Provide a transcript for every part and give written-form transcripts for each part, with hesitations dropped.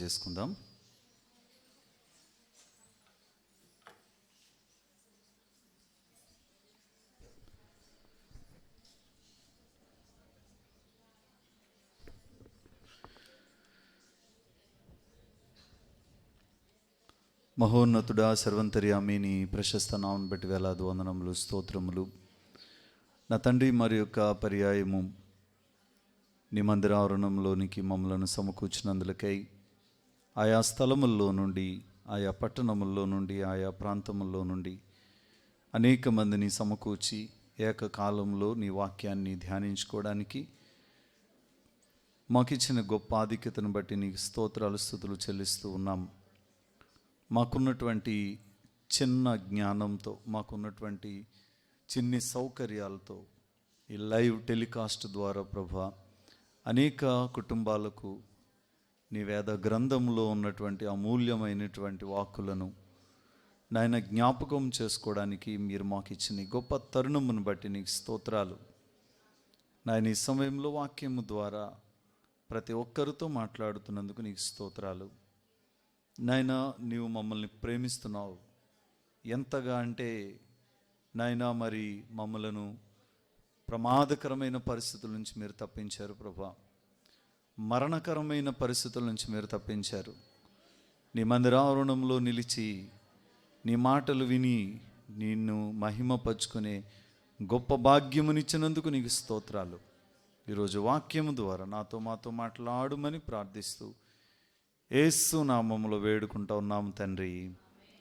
చేసుకుందాం. మహోన్నతుడా, సర్వంతర్యామి, నీ ప్రశస్త నామం బట్టి వేలాది వందనములు, స్తోత్రములు. నా తండ్రి, మరి యొక్క పర్యాయము నీ మందిరావరణంలోనికి మమ్మలను సమకూర్చినందులకై ఆయా స్థలముల్లో నుండి, ఆయా పట్టణముల్లో నుండి, ఆయా ప్రాంతముల్లో నుండి అనేక మందిని సమకూర్చి ఏకకాలంలో నీ వాక్యాన్ని ధ్యానించుకోవడానికి మాకిచ్చిన గొప్ప ఆధిక్యతను బట్టి నీకు స్తోత్రాలు, స్తుతులు చెల్లిస్తూ ఉన్నాం. మాకున్నటువంటి చిన్న జ్ఞానంతో, మాకున్నటువంటి చిన్ని సౌకర్యాలతో ఈ లైవ్ టెలికాస్ట్ ద్వారా ప్రభా అనేక కుటుంబాలకు నీ వేద గ్రంథంలో ఉన్నటువంటి అమూల్యమైనటువంటి వాక్కులను నాయన జ్ఞాపకం చేసుకోవడానికి మీరు మాకు ఇచ్చిన గొప్ప తరుణమును బట్టి నీకు స్తోత్రాలు. నాయన ఈ సమయంలో వాక్యము ద్వారా ప్రతి ఒక్కరితో మాట్లాడుతున్నందుకు నీకు స్తోత్రాలు. నాయన నీవు మమ్మల్ని ప్రేమిస్తున్నావు ఎంతగా అంటే నాయన, మరి మమ్మలను ప్రమాదకరమైన పరిస్థితుల నుంచి మీరు తప్పించారు ప్రభా. మరణకరమైన పరిస్థితుల నుంచి మీరు తప్పించారు. నీ మందిరావరణంలో నిలిచి నీ మాటలు విని నిన్ను మహిమపరుచుకునే గొప్ప భాగ్యమునిచ్చినందుకు నీకు స్తోత్రాలు. ఈరోజు వాక్యము ద్వారా మాతో మాట్లాడుమని ప్రార్థిస్తూ యేసు నామములో వేడుకుంటా ఉన్నాము తండ్రి,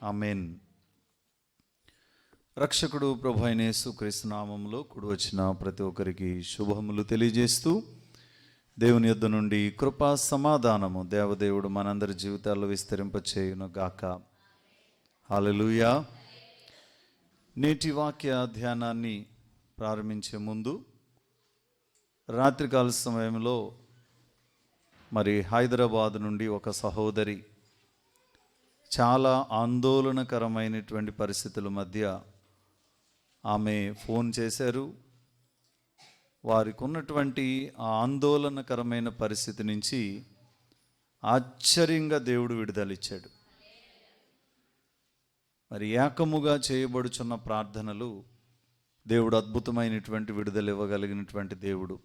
ఆమేన్. రక్షకుడు ప్రభు అయిన యేసుక్రీస్తు నామములో కూడి వచ్చిన ప్రతి ఒక్కరికి శుభములు తెలియజేస్తూ దేవుని యొద్ద నుండి కృపా సమాధానము దేవదేవుడు మనందరి జీవితాల్లో విస్తరింపచేయును గాక. హల్లెలూయా. నేటి వాక్య ధ్యానాన్ని ప్రారంభించే ముందు రాత్రికాల సమయంలో మరి హైదరాబాద్ నుండి ఒక సహోదరి చాలా ఆందోళనకరమైనటువంటి పరిస్థితుల మధ్య ఆమె ఫోన్ చేశారు. వారికి ఉన్నటువంటి ఆ ఆందోళనకరమైన పరిస్థితి నుంచి ఆశ్చర్యంగా దేవుడు విడుదలిచ్చాడు. మరి ఏకముగా చేయబడుచున్న ప్రార్థనలు దేవుడు అద్భుతమైనటువంటి విడుదల ఇవ్వగలిగినటువంటి దేవుడు.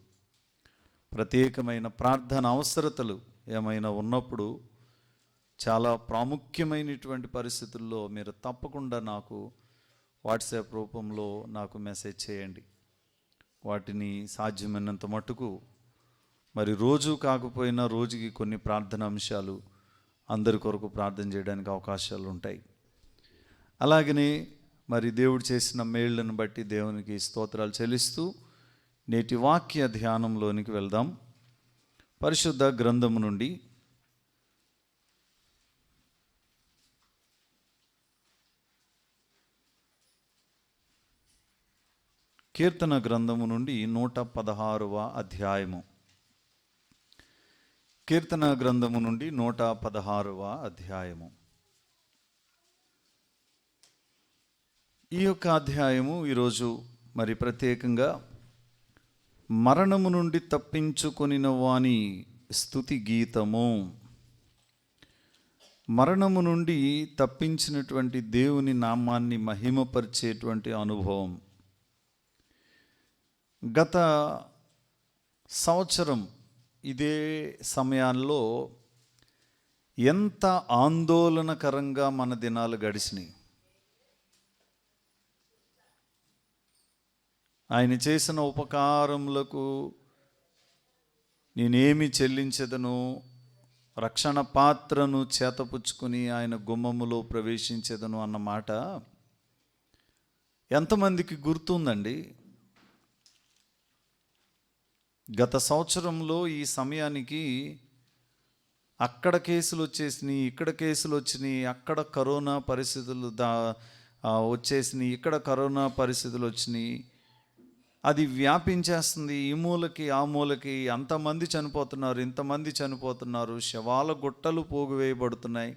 ప్రత్యేకమైన ప్రార్థన అవసరతలు ఏమైనా ఉన్నప్పుడు చాలా ప్రాముఖ్యమైనటువంటి పరిస్థితుల్లో మీరు తప్పకుండా నాకు వాట్సాప్ రూపంలో నాకు మెసేజ్ చేయండి. వాటిని సాధ్యమైనంత మట్టుకు మరి రోజు కాకపోయినా రోజుకి కొన్ని ప్రార్థన అంశాలు అందరి కొరకు ప్రార్థన చేయడానికి అవకాశాలు ఉంటాయి. అలాగనే మరి దేవుడు చేసిన మేళ్లను బట్టి దేవునికి స్తోత్రాలు చెల్లిస్తూ నేటి వాక్య ధ్యానంలోనికి వెళ్దాం. పరిశుద్ధ గ్రంథము నుండి కీర్తన గ్రంథము నుండి 116వ అధ్యాయము. కీర్తన గ్రంథము నుండి 116వ అధ్యాయము. ఈ యొక్క అధ్యాయము ఈరోజు మరి ప్రత్యేకంగా మరణము నుండి తప్పించుకొనిన వాని స్తుతి గీతము. మరణము నుండి తప్పించినటువంటి దేవుని నామాన్ని మహిమపరిచేటువంటి అనుభవం. గత సంవత్సరం ఇదే సమయాల్లో ఎంత ఆందోళనకరంగా మన దినాలు గడిచినాయి. ఆయన చేసిన ఉపకారములకు నేనేమి చెల్లించెదను, రక్షణ పాత్రను చేతపుచ్చుకుని ఆయన గుమ్మములో ప్రవేశించెదను అన్న మాట ఎంతమందికి గుర్తుందండి? గత సంవత్సరంలో ఈ సమయానికి అక్కడ కేసులు వచ్చేసినాయి, ఇక్కడ కేసులు వచ్చినాయి, అక్కడ కరోనా పరిస్థితులు వచ్చేసినాయి, ఇక్కడ కరోనా పరిస్థితులు వచ్చినాయి. అది వ్యాపించేస్తుంది ఈ మూలకి ఆ మూలకి. అంతమంది చనిపోతున్నారు, ఇంతమంది చనిపోతున్నారు, శవాల గుట్టలు పోగువేయబడుతున్నాయి.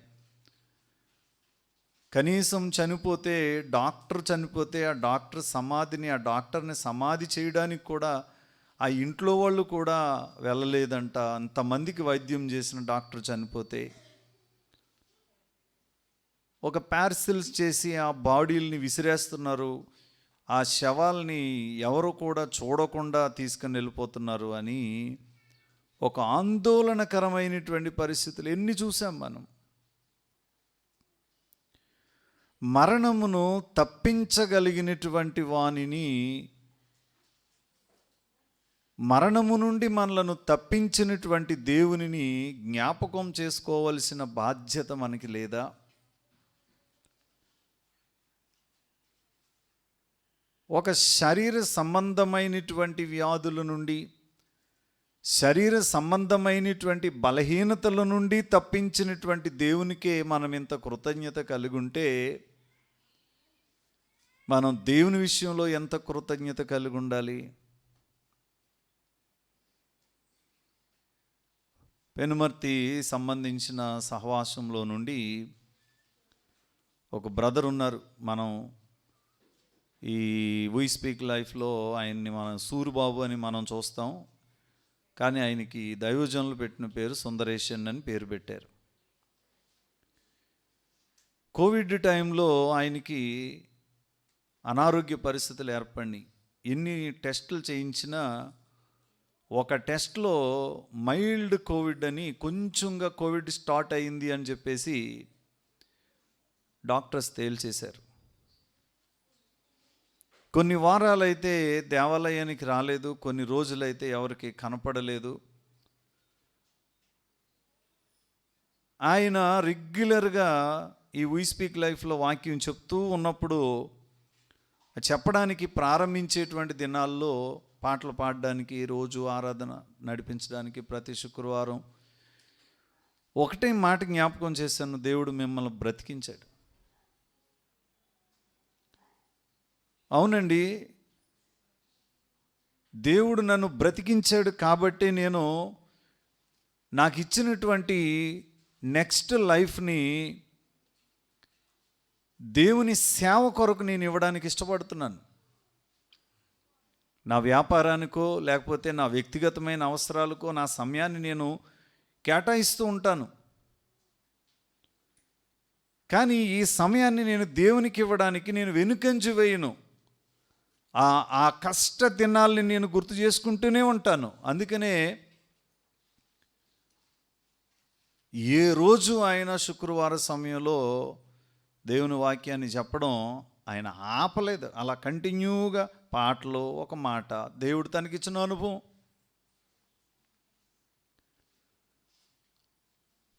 కనీసం డాక్టర్ చనిపోతే ఆ డాక్టర్ సమాధిని, ఆ డాక్టర్ని సమాధి చేయడానికి కూడా ఆ ఇంట్లో వాళ్ళు కూడా వెళ్ళలేదంట. అంతమందికి వైద్యం చేసిన డాక్టర్ చనిపోతే ఒక పార్సిల్స్ చేసి ఆ బాడీల్ని విసిరేస్తున్నారు, ఆ శవాల్ని ఎవరు కూడా చూడకుండా తీసుకుని వెళ్ళిపోతున్నారు అని ఒక ఆందోళనకరమైనటువంటి పరిస్థితులు ఎన్ని చూసాం మనం. మరణమును తప్పించగలిగినటువంటి వానిని, మరణము నుండి మనలను తప్పించినటువంటి దేవునిని జ్ఞాపకం చేసుకోవలసిన బాధ్యత మనకి లేదా? ఒక శరీర సంబంధమైనటువంటి వ్యాధుల నుండి, శరీర సంబంధమైనటువంటి బలహీనతల నుండి తప్పించినటువంటి దేవునికే మనం ఇంత కృతజ్ఞత కలిగి ఉంటే, మనం దేవుని విషయంలో ఎంత కృతజ్ఞత కలిగి ఉండాలి? పెనుమర్తి సంబంధించిన సహవాసంలో నుండి ఒక బ్రదర్ ఉన్నారు. మనం ఈ వీ స్పీక్ లైఫ్లో ఆయన్ని మనం సూరిబాబు అని మనం చూస్తాం, కానీ ఆయనకి దైవజనులు పెట్టిన పేరు సుందరేషన్ అని పేరు పెట్టారు. కోవిడ్ టైంలో ఆయనకి అనారోగ్య పరిస్థితులు ఏర్పడినాయి. ఎన్ని టెస్టులు చేయించినా ఒక టెస్ట్లో మైల్డ్ కోవిడ్ అని, కొంచెంగా కోవిడ్ స్టార్ట్ అయింది అని చెప్పేసి డాక్టర్స్ తేల్చేశారు. కొన్ని వారాలైతే దేవాలయానికి రాలేదు, కొన్ని రోజులైతే ఎవరికి కనపడలేదు. ఆయన రెగ్యులర్గా ఈ వీ స్పీక్ లైఫ్లో వాక్యం చెప్తూ ఉన్నప్పుడు, చెప్పడానికి ప్రారంభించేటువంటి దినాల్లో పాటలు పాడడానికి, రోజు ఆరాధన నడిపించడానికి ప్రతి శుక్రవారం ఒకటే మాట జ్ఞాపకం చేశాను: దేవుడు మిమ్మల్ని బ్రతికించాడు. అవునండి, దేవుడు నన్ను బ్రతికించాడు కాబట్టి నేను నాకు ఇచ్చినటువంటి నెక్స్ట్ లైఫ్ని దేవుని సేవ కొరకు నేను ఇవ్వడానికి ఇష్టపడుతున్నాను. నా వ్యాపారానికో లేకపోతే నా వ్యక్తిగతమైన అవసరాలకో నా సమయాన్ని నేను కేటాయిస్తూ ఉంటాను. కానీ ఈ సమయాన్ని నేను దేవునికి ఇవ్వడానికి నేను వెనుకంజ వేయను. ఆ కష్ట దినాల్ని నేను గుర్తు చేసుకుంటూనే ఉంటాను. అందుకనే ఏ రోజు ఆయన శుక్రవార సమయంలో దేవుని వాక్యాన్ని చెప్పడం ఆయన ఆపలేదు. అలా కంటిన్యూగా పాటలు, ఒక మాట, దేవుడు తనకిచ్చిన అనుభవం.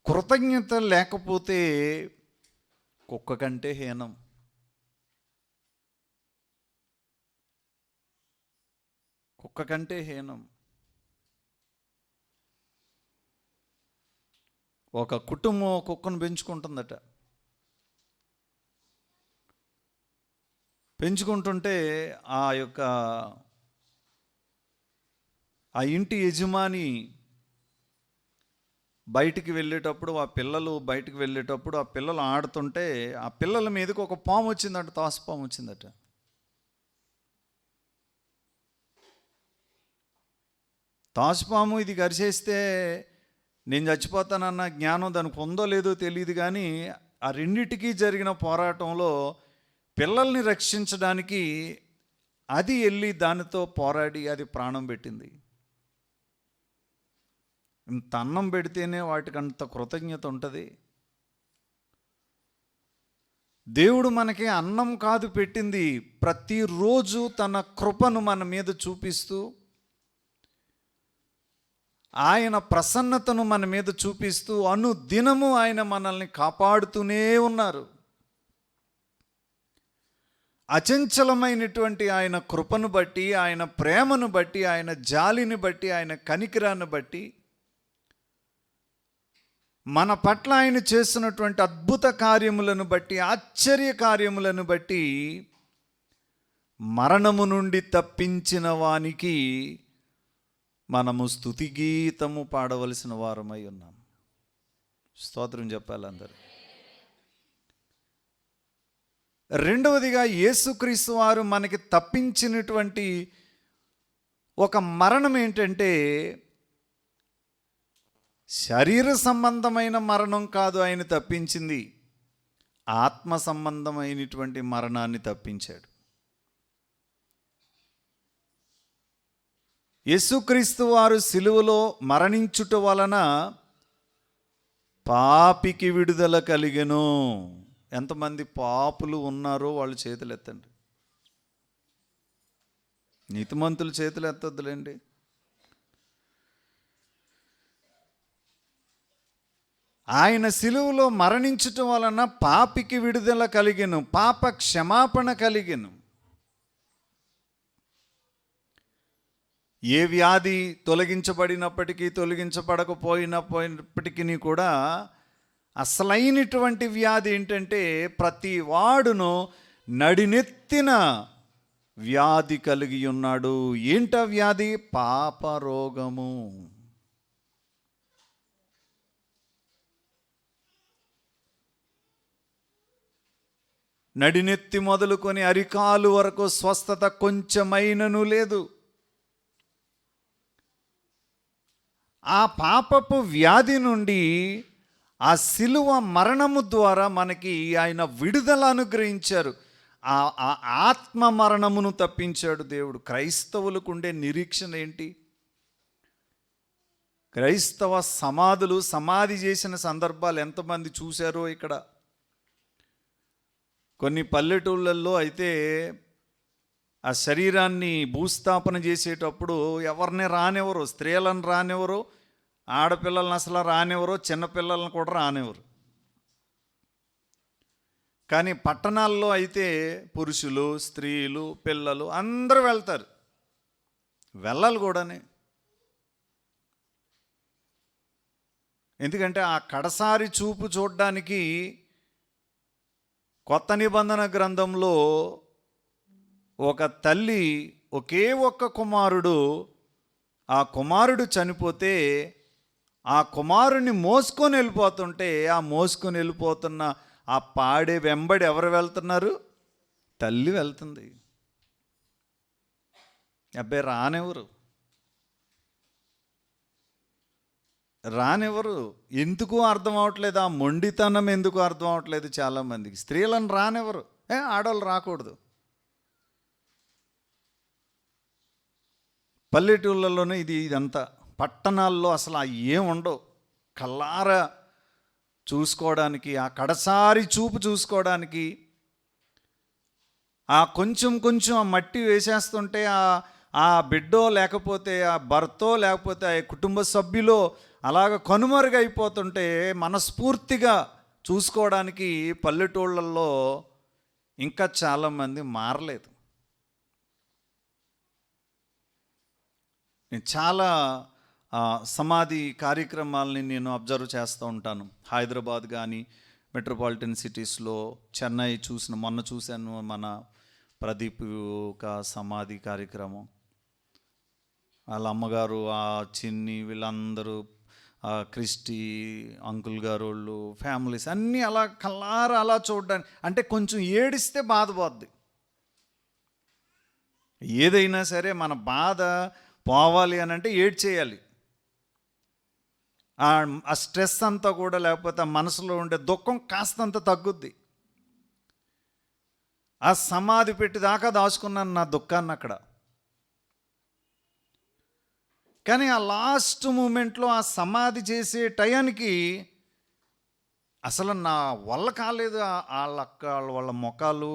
కృతజ్ఞత లేకపోతే కుక్క కంటే హీనం. కుక్క కంటే హీనం. ఒక కుటుంబం కుక్కను పెంచుకుంటుందట. పెంచుకుంటుంటే ఆ ఇంటి యజమాని బయటికి వెళ్ళేటప్పుడు, ఆ పిల్లలు బయటికి వెళ్ళేటప్పుడు ఆ పిల్లలు ఆడుతుంటే ఆ పిల్లల మీదకి ఒక పాము వచ్చిందట, తాసుపాము వచ్చిందట. తాసుపాము ఇది కరిచేస్తే నేను చచ్చిపోతానన్న జ్ఞానం దానికి ఉందో లేదో తెలియదు, కానీ ఆ రెండిటికీ జరిగిన పోరాటంలో పిల్లల్ని రక్షించడానికి అది వెళ్ళి దానితో పోరాడి అది ప్రాణం పెట్టింది. ఇంత అన్నం పెడితేనే వాటికి అంత కృతజ్ఞత ఉంటుంది. దేవుడు మనకి అన్నం కాదు పెట్టింది, ప్రతిరోజు తన కృపను మన మీద చూపిస్తూ, ఆయన ప్రసన్నతను మన మీద చూపిస్తూ అనుదినము ఆయన మనల్ని కాపాడుతూనే ఉన్నారు. అచంచలమైనటువంటి ఆయన కృపను బట్టి, ఆయన ప్రేమను బట్టి, ఆయన జాలిని బట్టి, ఆయన కనికరాన్ని బట్టి, మన పట్ల ఆయన చేస్తున్నటువంటి అద్భుత కార్యములను బట్టి, ఆశ్చర్య కార్యములను బట్టి, మరణము నుండి తప్పించిన వానికి మనము స్తుతి గీతము పాడవలసిన వారమై ఉన్నాం. స్తోత్రం చెప్పాలి అందరూ. రెండవదిగా, యేసుక్రీస్తు వారు మనకి తప్పించినటువంటి ఒక మరణం ఏంటంటే, శరీర సంబంధమైన మరణం కాదు ఆయన తప్పించింది, ఆత్మ సంబంధమైనటువంటి మరణాన్ని తప్పించాడు. యేసుక్రీస్తు వారు సిలువలో మరణించుట వలన పాపికి విడుదల కలిగెను. ఎంతమంది పాపులు ఉన్నారో వాళ్ళు చేతులు ఎత్తండి. నీతిమంతులు చేతులు ఎత్తొద్దులేండి. ఆయన సిలువలో మరణించటం వలన పాపికి విడుదల కలిగెను, పాప క్షమాపణ కలిగెను. ఏ వ్యాధి తొలగించబడినప్పటికీ తొలగించబడకపోయినప్పటికీ కూడా అసలైనటువంటి వ్యాధి ఏంటంటే ప్రతి వాడును నడినెత్తిన వ్యాధి కలిగి ఉన్నాడు. ఏంట వ్యాధి? పాపరోగము. నడినెత్తి మొదలుకొని అరికాలు వరకు స్వస్థత కొంచెమైనను లేదు. ఆ పాపపు వ్యాధి నుండి ఆ సిలువ మరణము ద్వారా మనకి ఆయన విడుదల అనుగ్రహించారు. ఆ ఆత్మ మరణమును తప్పించాడు దేవుడు. క్రైస్తవులకు ఉండే నిరీక్షణ ఏంటి? క్రైస్తవ సమాధి చేసిన సందర్భాలు ఎంతమంది చూశారో ఇక్కడ. కొన్ని పల్లెటూళ్ళల్లో అయితే ఆ శరీరాన్ని భూస్థాపన చేసేటప్పుడు ఎవరిని రానివ్వరు, స్త్రీలను రానివ్వరు, ఆడపిల్లలను అసలు రానివ్వరు, చిన్నపిల్లలను కూడా రానివ్వరు. కానీ పట్టణాల్లో అయితే పురుషులు, స్త్రీలు, పిల్లలు అందరూ వెళ్తారు, వెళ్ళాలి కూడానే. ఎందుకంటే ఆ కడసారి చూపు చూడడానికి కొత్త నిబంధన గ్రంథంలో ఒక తల్లి ఒకే ఒక్క కుమారుడు, ఆ కుమారుడు చనిపోతే ఆ కుమారుని మోసుకొని వెళ్ళిపోతుంటే ఆ మోసుకొని వెళ్ళిపోతున్న ఆ పాడే వెంబడి ఎవరు వెళ్తున్నారు? తల్లి వెళ్తుంది. అబ్బాయి రానివ్వరు. ఎందుకు అర్థం అవట్లేదు? ఆ మొండితనం ఎందుకు అర్థం అవట్లేదు చాలామందికి. స్త్రీలను రానివ్వరు, ఆడవాళ్ళు రాకూడదు. పల్లెటూళ్ళలోనే ఇదంతా. పట్టణాల్లో అసలు ఏం ఉండవు. కళ్ళారా చూసుకోవడానికి, ఆ కడసారి చూపు చూసుకోవడానికి, ఆ కొంచెం ఆ మట్టి వేసేస్తుంటే ఆ బిడ్డో లేకపోతే ఆ భర్తో లేకపోతే ఆ కుటుంబ సభ్యులో అలాగ కనుమరుగైపోతుంటే మనస్ఫూర్తిగా చూసుకోవడానికి పల్లెటూళ్ళల్లో ఇంకా చాలామంది మారలేదు. నేను చాలా సమాధి కార్యక్రమాలని నేను అబ్జర్వ్ చేస్తూ ఉంటాను. హైదరాబాద్ కానీ మెట్రోపాలిటన్ సిటీస్లో, చెన్నై మొన్న చూశాను మన ప్రదీప్ ఒక సమాధి కార్యక్రమం. వాళ్ళ అమ్మగారు, ఆ చిన్ని, వీళ్ళందరూ, క్రిస్టి అంకుల్ గారు వాళ్ళు, ఫ్యామిలీస్ అన్నీ అలా కల్లారా అలా చూడడానికి. అంటే కొంచెం ఏడిస్తే బాధపోద్ది. ఏదైనా సరే మన బాధ పోవాలి అని అంటే ఏడ్చేయాలి. ఆ స్ట్రెస్ అంతా కూడా, లేకపోతే ఆ మనసులో ఉండే దుఃఖం కాస్తంత తగ్గుద్ది. ఆ సమాధి పెట్టి దాకా దాచుకున్నాను నా దుఃఖాన్ని అక్కడ. కానీ ఆ లాస్ట్ మూమెంట్లో ఆ సమాధి చేసే టయానికి అసలు నా వల్ల కాలేదు. వాళ్ళ ముఖాలు,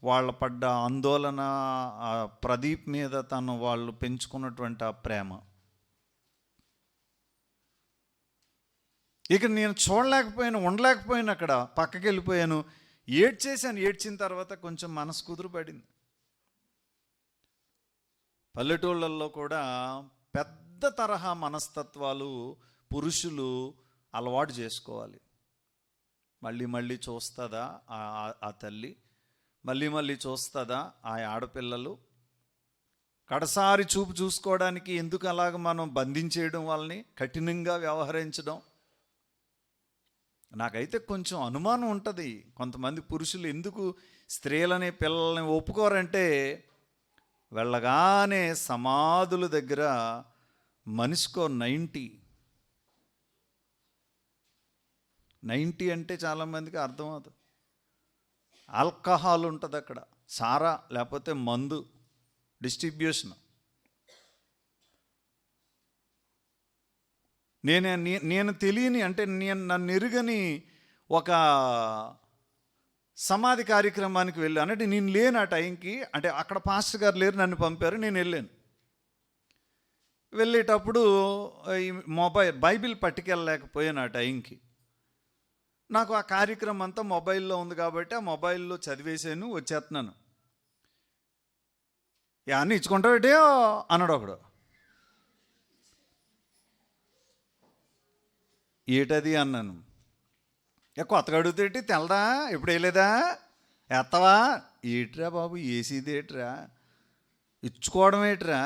వాళ్ళ పడ్డ ఆందోళన, ఆ ప్రదీప్ మీద వాళ్ళు పెంచుకున్నటువంటి ఆ ప్రేమ, ఇక నేను ఉండలేకపోయాను. అక్కడ పక్కకి వెళ్ళిపోయాను, ఏడ్చేసాను. ఏడ్చిన తర్వాత కొంచెం మనసు కుదురుపడింది. పల్లెటూళ్ళల్లో కూడా పెద్ద తరహా మనస్తత్వాలు పురుషులు అలవాటు చేసుకోవాలి. మళ్ళీ చూస్తుందా ఆ తల్లి, మళ్ళీ చూస్తుందా ఆ ఆడపిల్లలు? కడసారి చూపు చూసుకోవడానికి ఎందుకు అలాగ మనం బంధించేయడం, వాళ్ళని కఠినంగా వ్యవహరించడం? నాకైతే కొంచెం అనుమానం ఉంటుంది. కొంతమంది పురుషులు ఎందుకు స్త్రీలని, పిల్లల్ని ఒప్పుకోరంటే, వెళ్ళగానే సమాధుల దగ్గర మనిషికో 90 అంటే చాలామందికి అర్థమవుతుంది. ఆల్కహాల్ ఉంటుంది అక్కడ, సారా లేకపోతే మందు డిస్ట్రిబ్యూషన్. నేను తెలియని, అంటే నన్ను ఎరుగని ఒక సమాధి కార్యక్రమానికి వెళ్ళాను. అంటే నేను లేను ఆ టైంకి, అంటే అక్కడ పాస్టర్ గారు లేరు, నన్ను పంపారు, నేను వెళ్ళాను. వెళ్ళేటప్పుడు ఈ బైబిల్ పట్టుకెళ్ళలేకపోయాను ఆ టైంకి. నాకు ఆ కార్యక్రమం అంతా మొబైల్లో ఉంది కాబట్టి ఆ మొబైల్లో చదివేసాను, వచ్చేస్తున్నాను. అన్నీ ఇచ్చుకుంటావేటే అన్నాడు ఒకడు. ఏటది అన్నాను. కొత్తగా అడుగుతేటి తెలదా, ఎప్పుడు వేయలేదా, ఎత్తవా, ఏట్రా బాబు ఏసీది ఏట్రా, ఇచ్చుకోవడం ఏట్రా.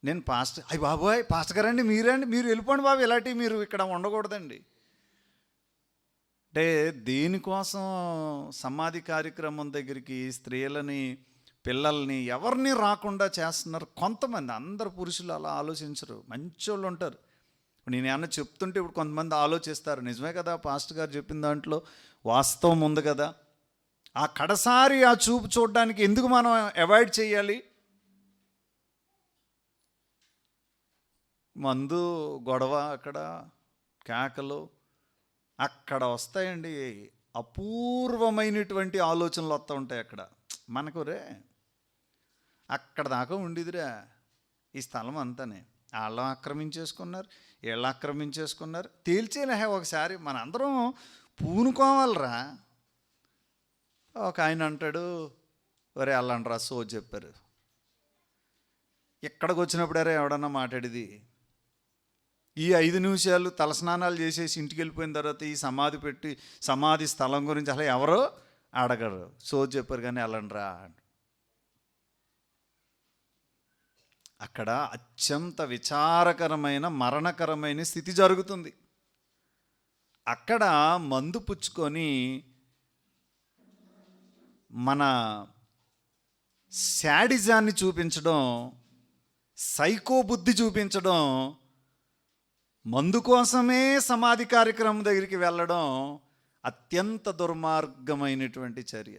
నేను పాస్టర్, అయ్యి బాబోయ్ పాస్టర్ గారండి మీరండి, మీరు వెళ్ళిపోండి బాబు, ఇలాంటివి మీరు ఇక్కడ ఉండకూడదండి. అంటే దేనికోసం సమాధి కార్యక్రమం దగ్గరికి స్త్రీలని, పిల్లల్ని, ఎవరిని రాకుండా చేస్తున్నారు కొంతమంది. అందరు పురుషులు అలా ఆలోచించరు, మంచి వాళ్ళు ఉంటారు. నేను ఏమన్నా చెప్తుంటే ఇప్పుడు కొంతమంది ఆలోచిస్తారు, నిజమే కదా పాస్టర్ గారు చెప్పిన దాంట్లో వాస్తవం ఉంది కదా, ఆ కడసారి ఆ చూపు చూడడానికి ఎందుకు మనం అవాయిడ్ చేయాలి. మందు, గొడవ, అక్కడ కేకలు, అక్కడ వస్తాయండి అపూర్వమైనటువంటి ఆలోచనలు వస్తూ ఉంటాయి అక్కడ. మనకు రే అక్కడ దాకా ఉండిదిరా ఈ స్థలం అంతానే, వాళ్ళం ఆక్రమించేసుకున్నారు, వీళ్ళు ఆక్రమించేసుకున్నారు, తేల్చేలే ఒకసారి మన అందరం పూనుకోవాలరా. ఒక ఆయన అంటాడు, ఒరే అల్లండ్రా సో చెప్పారు. ఇక్కడికి వచ్చినప్పుడారా ఎవడన్నా మాట్లాడేది. ఈ 5 నిమిషాలు తలస్నానాలు చేసేసి ఇంటికి వెళ్ళిపోయిన తర్వాత ఈ సమాధి స్థలం గురించి అసలు ఎవరో అడగరు. సో చెప్పారు కానీ వెళ్ళండ్రా. అక్కడ అత్యంత విచారకరమైన, మరణకరమైన స్థితి జరుగుతుంది. అక్కడ మందు పుచ్చుకొని మన శాడిజాన్ని చూపించడం, సైకో బుద్ధి చూపించడం, మందు కోసమే సమాధి కార్యక్రమం దగ్గరికి వెళ్ళడం అత్యంత దుర్మార్గమైనటువంటి చర్య.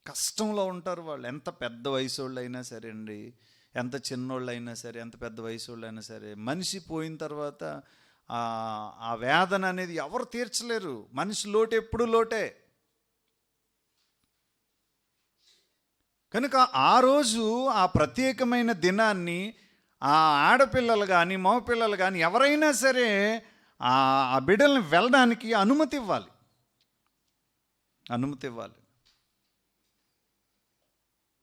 కష్టంలో ఉంటారు వాళ్ళు, ఎంత పెద్ద వయసు వాళ్ళు అయినా సరే అండి, ఎంత చిన్నోళ్ళు అయినా సరే, ఎంత పెద్ద వయసు వాళ్ళు అయినా సరే. మనిషి పోయిన తర్వాత ఆ వేదన అనేది ఎవరు తీర్చలేరు. మనిషి లోటు ఎప్పుడు లోటే. కనుక ఆ రోజు ఆ ప్రత్యేకమైన దినాన్ని ఆ ఆడపిల్లలు కానీ మగపిల్లలు కానీ ఎవరైనా సరే ఆ బిడ్డల్ని వెళ్ళడానికి అనుమతి ఇవ్వాలి.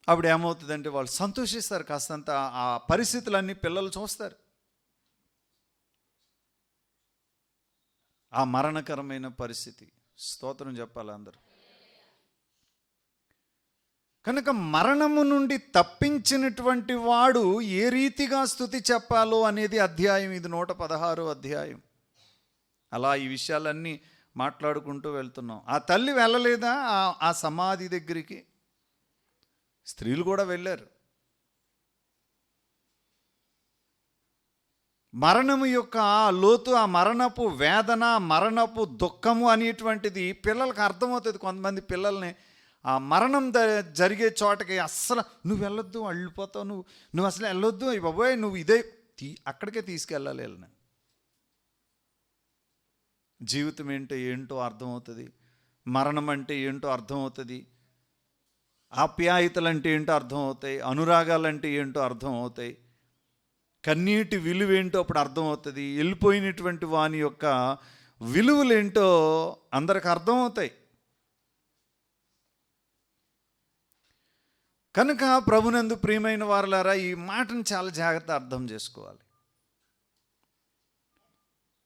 అప్పుడు ఏమవుతుందంటే వాళ్ళు సంతోషిస్తారు, కాస్తంత ఆ పరిస్థితులన్నీ పిల్లలు చూస్తారు. ఆ మరణకరమైన పరిస్థితి, స్తోత్రం చెప్పాలి అందరూ. కనుక మరణము నుండి తప్పించినటువంటి వాడు ఏ రీతిగా స్తుతి చెప్పాలో అనేది అధ్యాయం ఇది, 116వ అధ్యాయం. అలా ఈ విషయాలన్నీ మాట్లాడుకుంటూ వెళ్తున్నాం. ఆ తల్లి వెళ్ళలేదా ఆ సమాధి దగ్గరికి? స్త్రీలు కూడా వెళ్ళారు. మరణము యొక్క లోతు, ఆ మరణపు వేదన, మరణపు దుఃఖము అనేటువంటిది పిల్లలకు అర్థమవుతుంది. కొంతమంది పిల్లల్ని ఆ మరణం జరిగే చోటకి అస్సలు నువ్వు వెళ్ళొద్దు, వెళ్ళిపోతావు, నువ్వు అసలు వెళ్ళొద్దు, బాబోయ్ నువ్వు ఇదే అక్కడికే తీసుకెళ్ళాలి. వెళ్ళిన జీవితం ఏంటో అర్థమవుతుంది, మరణం అంటే ఏంటో అర్థమవుతుంది, ఆప్యాయతలు అంటే ఏంటో అర్థమవుతాయి, అనురాగాలు అంటే ఏంటో అర్థమవుతాయి, కన్నీటి విలువ ఏంటో అప్పుడు అర్థమవుతుంది, వెళ్ళిపోయినటువంటి వాని యొక్క విలువలేంటో అందరికి అర్థమవుతాయి. కనుక ప్రభునందు ప్రియమైన వారలారా, ఈ మాటను చాలా జాగ్రత్త అర్థం చేసుకోవాలి.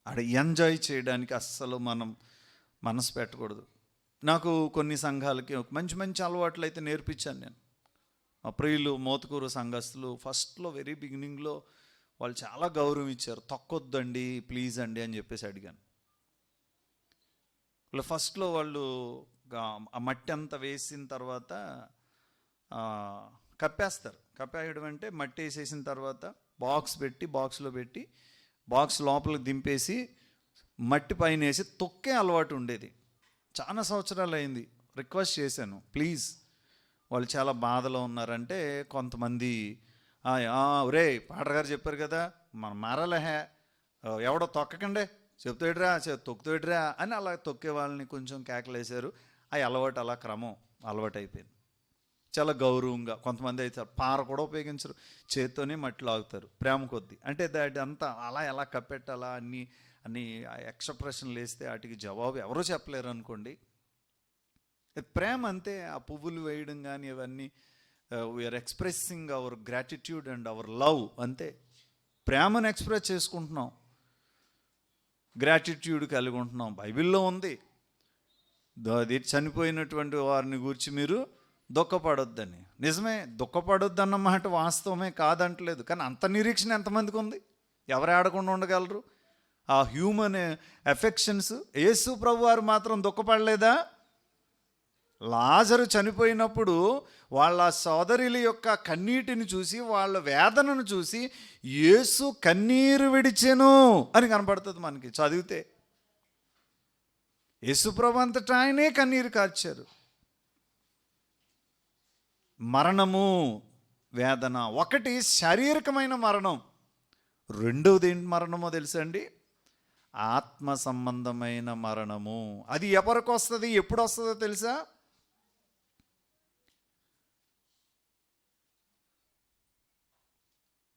అక్కడ ఎంజాయ్ చేయడానికి అస్సలు మనం మనసు పెట్టకూడదు. నాకు కొన్ని సంఘాలకి మంచి మంచి అలవాట్లు అయితే నేర్పించాను నేను. మా ప్రియులు మోతుకూరు సంఘస్థులు ఫస్ట్లో వెరీ బిగినింగ్లో వాళ్ళు చాలా గౌరవం ఇచ్చారు. తొక్కొద్దండి ప్లీజ్ అండి అని చెప్పేసి అడిగాను. వాళ్ళు ఫస్ట్లో వాళ్ళు ఆ మట్టి అంతా వేసిన తర్వాత కప్పేస్తారు. కప్పేయడం అంటే మట్టి వేసేసిన తర్వాత బాక్స్లో పెట్టి బాక్స్ లోపలికి దింపేసి మట్టి పైన వేసి తొక్కే అలవాటు ఉండేది. చాలా సంవత్సరాలు అయింది. రిక్వెస్ట్ చేశాను, ప్లీజ్, వాళ్ళు చాలా బాధలో ఉన్నారంటే కొంతమంది ఒరే పాటర్ గారు చెప్పారు కదా మనం మారాలే, ఎవడో తొక్కకండే, చెప్తాడురా తొక్కుతాడురా అని అలా తొక్కే వాళ్ళని కొంచెం కేకలేశారు. ఆ అలవాటు అలా క్రమం అలవాటు అయిపోయింది. చాలా గౌరవంగా, కొంతమంది అయితే పార కూడా ఉపయోగించరు, చేత్తోనే మట్టి లాగుతారు ప్రేమ కొద్దీ. అంటే దాటి అంతా అలా ఎలా కప్పెట్టాలా అన్ని ఎక్స్ప్రెషన్లు వేస్తే వాటికి జవాబు ఎవరో చెప్పలేరు అనుకోండి. ప్రేమ అంతే. ఆ పువ్వులు వేయడం కానీ ఇవన్నీ we're expressing our gratitude and our love, అంతే. ప్రేమను ఎక్స్ప్రెస్ చేసుకుంటున్నాం, గ్రాటిట్యూడ్ కలిగి ఉంటున్నాం. బైబిల్లో ఉంది, అది చనిపోయినటువంటి వారిని గురించి మీరు దుఃఖపడొద్దని. నిజమే, దుఃఖపడొద్దు అన్నమాట వాస్తవమే, కాదంటలేదు. కానీ అంత నిరీక్షణ ఎంతమందికి ఉంది? ఎవరు ఆడకుండా ఉండగలరు? ఆ హ్యూమన్ ఎఫెక్షన్స్. యేసు ప్రభు వారు మాత్రం దుఃఖపడలేదా? లాజరు చనిపోయినప్పుడు వాళ్ళ సోదరుల యొక్క కన్నీటిని చూసి, వాళ్ళ వేదనను చూసి యేసు కన్నీరు విడిచెను అని కనపడుతుంది మనకి చదివితే. యేసు ప్రభు అంతటా ఆయనే కన్నీరు కార్చారు. మరణము, వేదన ఒకటి శారీరకమైన మరణం, రెండవది ఏంటి మరణమో తెలుసా అండి? ఆత్మ సంబంధమైన మరణము. అది ఎవరికి వస్తుంది, ఎప్పుడు వస్తుందో తెలుసా?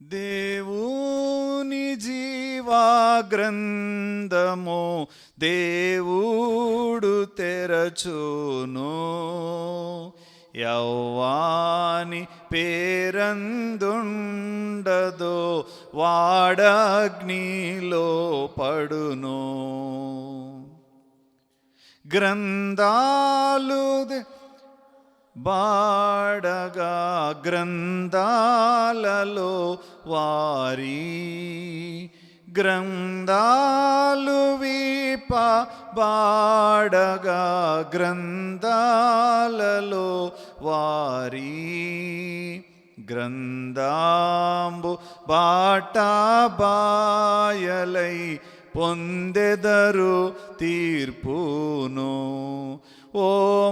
దేవుని జీవా గ్రంథము దేవుడు తెరచును, యవ్వాని పేరందుండదో వాడగ్నిలో పడును. గ్రంథాలు బాడగా గ్రంథాలలో వారి గ్రంథాలు వీప బాడగా గ్రంథాలలో వారి గ్రంథాంబు బాటా బాయలై పొందెదరు తీర్పును. ఓ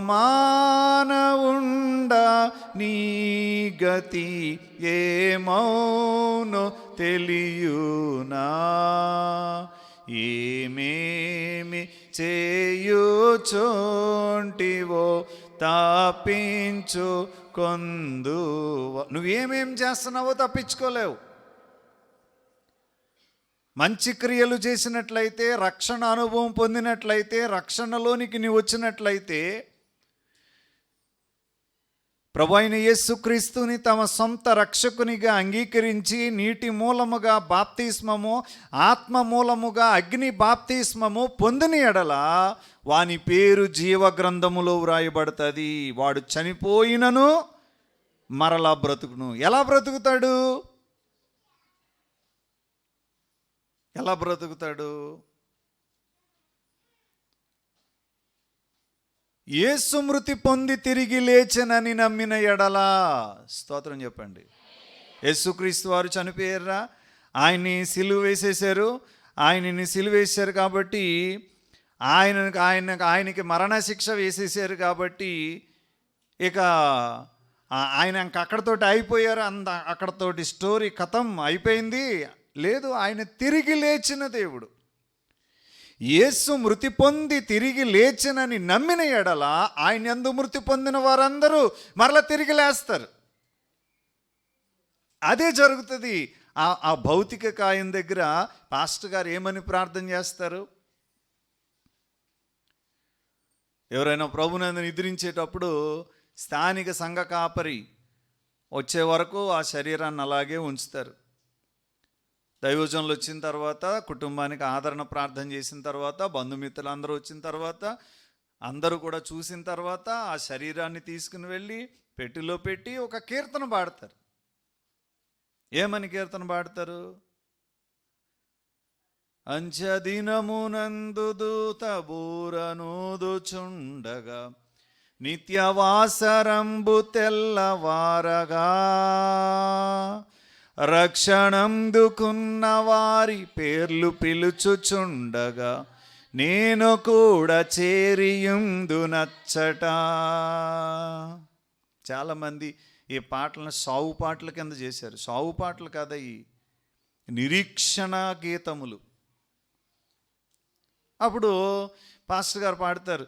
మానవుండ నీ గతి ఏమౌనో తెలియునా, ఏమేమి చేయుచోంటివో తప్పించు కొందువ. నువ్వేమేం చేస్తున్నావో తప్పించుకోలేవు. మంచి క్రియలు చేసినట్లయితే, రక్షణ అనుభవం పొందినట్లయితే, రక్షణలోనికి నీవు వచ్చినట్లయితే, ప్రభువైన యేసుక్రీస్తుని తమ సొంత రక్షకునిగా అంగీకరించి నీటి మూలముగా బాప్తిస్మము, ఆత్మ మూలముగా అగ్ని బాప్తిస్మము పొందిన ఎడల వాని పేరు జీవ గ్రంథములో వ్రాయబడుతుంది. వాడు చనిపోయినను మరలా బ్రతుకును. ఎలా బ్రతుకుతాడు? ఎలా బ్రతుకుతాడు? యేసు మృతి పొంది తిరిగి లేచెనని నమ్మిన ఎడలా. స్తోత్రం చెప్పండి. యేసుక్రీస్తు వారు చనిపోయారా? ఆయన్ని సిలువ వేసేశారు కాబట్టి ఆయనకి మరణశిక్ష వేసేసారు కాబట్టి ఇక ఆయన అక్కడతోటి అయిపోయారు. అక్కడతోటి స్టోరీ కథం అయిపోయింది. లేదు, ఆయన తిరిగి లేచిన దేవుడు. యేసు మృతి పొంది తిరిగి లేచినని నమ్మిన ఎడల ఆయన యందు మృతి పొందిన వారందరూ మరలా తిరిగి లేస్తారు. అదే జరుగుతుంది. ఆ భౌతిక కాయం దగ్గర పాస్టర్ గారు ఏమని ప్రార్థన చేస్తారు? ఎవరైనా ప్రభునందు నిద్రించేటప్పుడు స్థానిక సంఘ కాపరి వచ్చే వరకు ఆ శరీరాన్ని అలాగే ఉంచుతారు. దైవజనులు వచ్చిన తర్వాత, కుటుంబానికి ఆదరణ ప్రార్థన చేసిన తర్వాత, బంధుమిత్రులు అందరూ వచ్చిన తర్వాత, అందరూ కూడా చూసిన తర్వాత ఆ శరీరాన్ని తీసుకుని వెళ్ళి పెట్టిలో పెట్టి ఒక కీర్తన పాడతారు. ఏమని కీర్తన పాడతారు? అంచెదినమునందు దూత బూరనూదుచుండగా నిత్యవాసరంబు తెల్లవారగా రక్షణందుకున్న వారి పేర్లు పిలుచుచుండగా నేను కూడా చేరియుందు నచ్చట. చాలామంది ఈ పాటలను సావు పాటల కింద చేశారు. సావు పాటలు కదా ఈ నిరీక్షణ గీతములు. అప్పుడు పాస్టర్ గారు పాడతారు,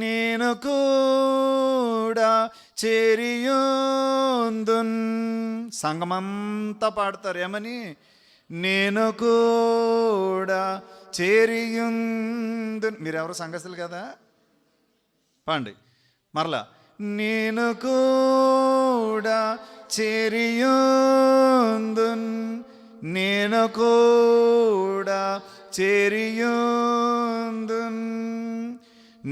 నేను కూడా చేరియుందున్. సంగమంతా పాడతారు ఏమని? నేను కూడా చేరియుందున్. మీరెవరు సంగస్తులు కదా, పాండి మరలా. నేను కూడా చేరియుందున్, నేను కూడా చేరియుందున్,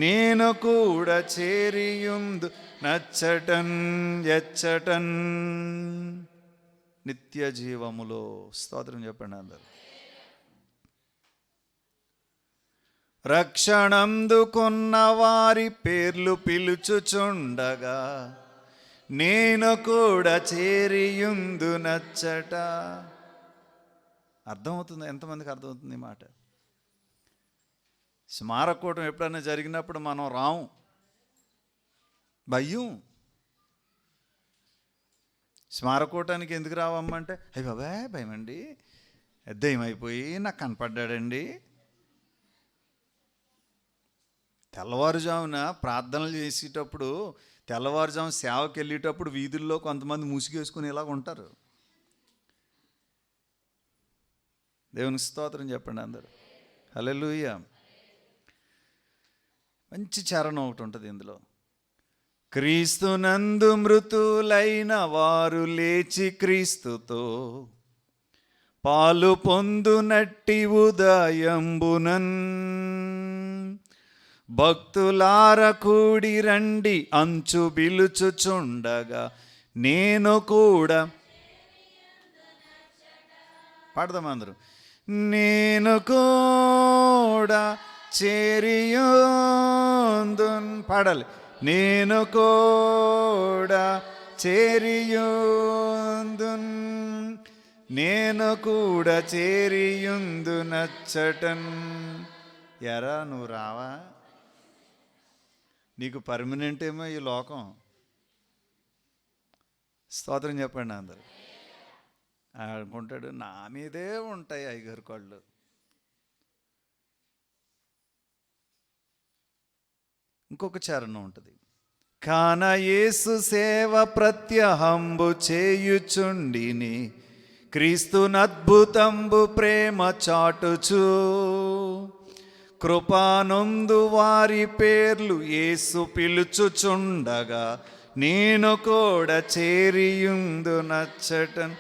నేను కూడా చేరియుందు నచ్చటన్ ఎచ్చటన్ నిత్య జీవములో. స్తోత్రం చెప్పండి అందరు. రక్షణందుకున్న వారి పేర్లు పిలుచుచుండగా నేను కూడా చేరియుందు నచ్చట. అర్థమవుతుంది? ఎంతమందికి అర్థమవుతుంది ఈ మాట? స్మారకూటం ఎప్పుడైనా జరిగినప్పుడు మనం రాము, భయం. స్మారకూటానికి ఎందుకు రావమ్మంటే, అయ్యి బాబాయ్ భయం అండి, దయ్యం అయిపోయి నాకు కనపడ్డాడండి. తెల్లవారుజామున ప్రార్థనలు చేసేటప్పుడు, తెల్లవారుజామున సేవకి వెళ్ళేటప్పుడు వీధుల్లో కొంతమంది ముసుగేసుకుని ఇలాగ ఉంటారు. దేవునికి స్తోత్రం చెప్పండి అందరూ. హల్లెలూయా. మంచి చరణం ఒకటి ఉంటుంది ఇందులో. క్రీస్తునందు మృతులైన వారు లేచి క్రీస్తుతో పాలు పొందునట్టి ఉదయంబునన్ భక్తులార కూడి రండి అంచు బిలుచుచుండగా నేను కూడా. పాడదాం అందరూ. నేను కూడా చేరియుందున్. పాడాలి. నేను కూడా చేరియుందున్, నేను కూడా చేరియుందు నచ్చటన్. ఎరా నువ్వు రావా? నీకు పర్మనెంట్ ఏమో ఈ లోకం. స్తోత్రం చెప్పండి అందరు. అనుకుంటాడు నా మీదే ఉంటాయి అయ్యగారు కళ్ళు. ఇంకొక చరణం ఉంటుంది. కాన యేసు సేవ ప్రత్యహంబు చేయుచుండిని క్రీస్తునద్భుతంబు ప్రేమ చాటుచు కృపానొందు వారి పేర్లు యేసు పిలుచుచుండగా నేను కూడా చేరియుందు నచ్చటన్.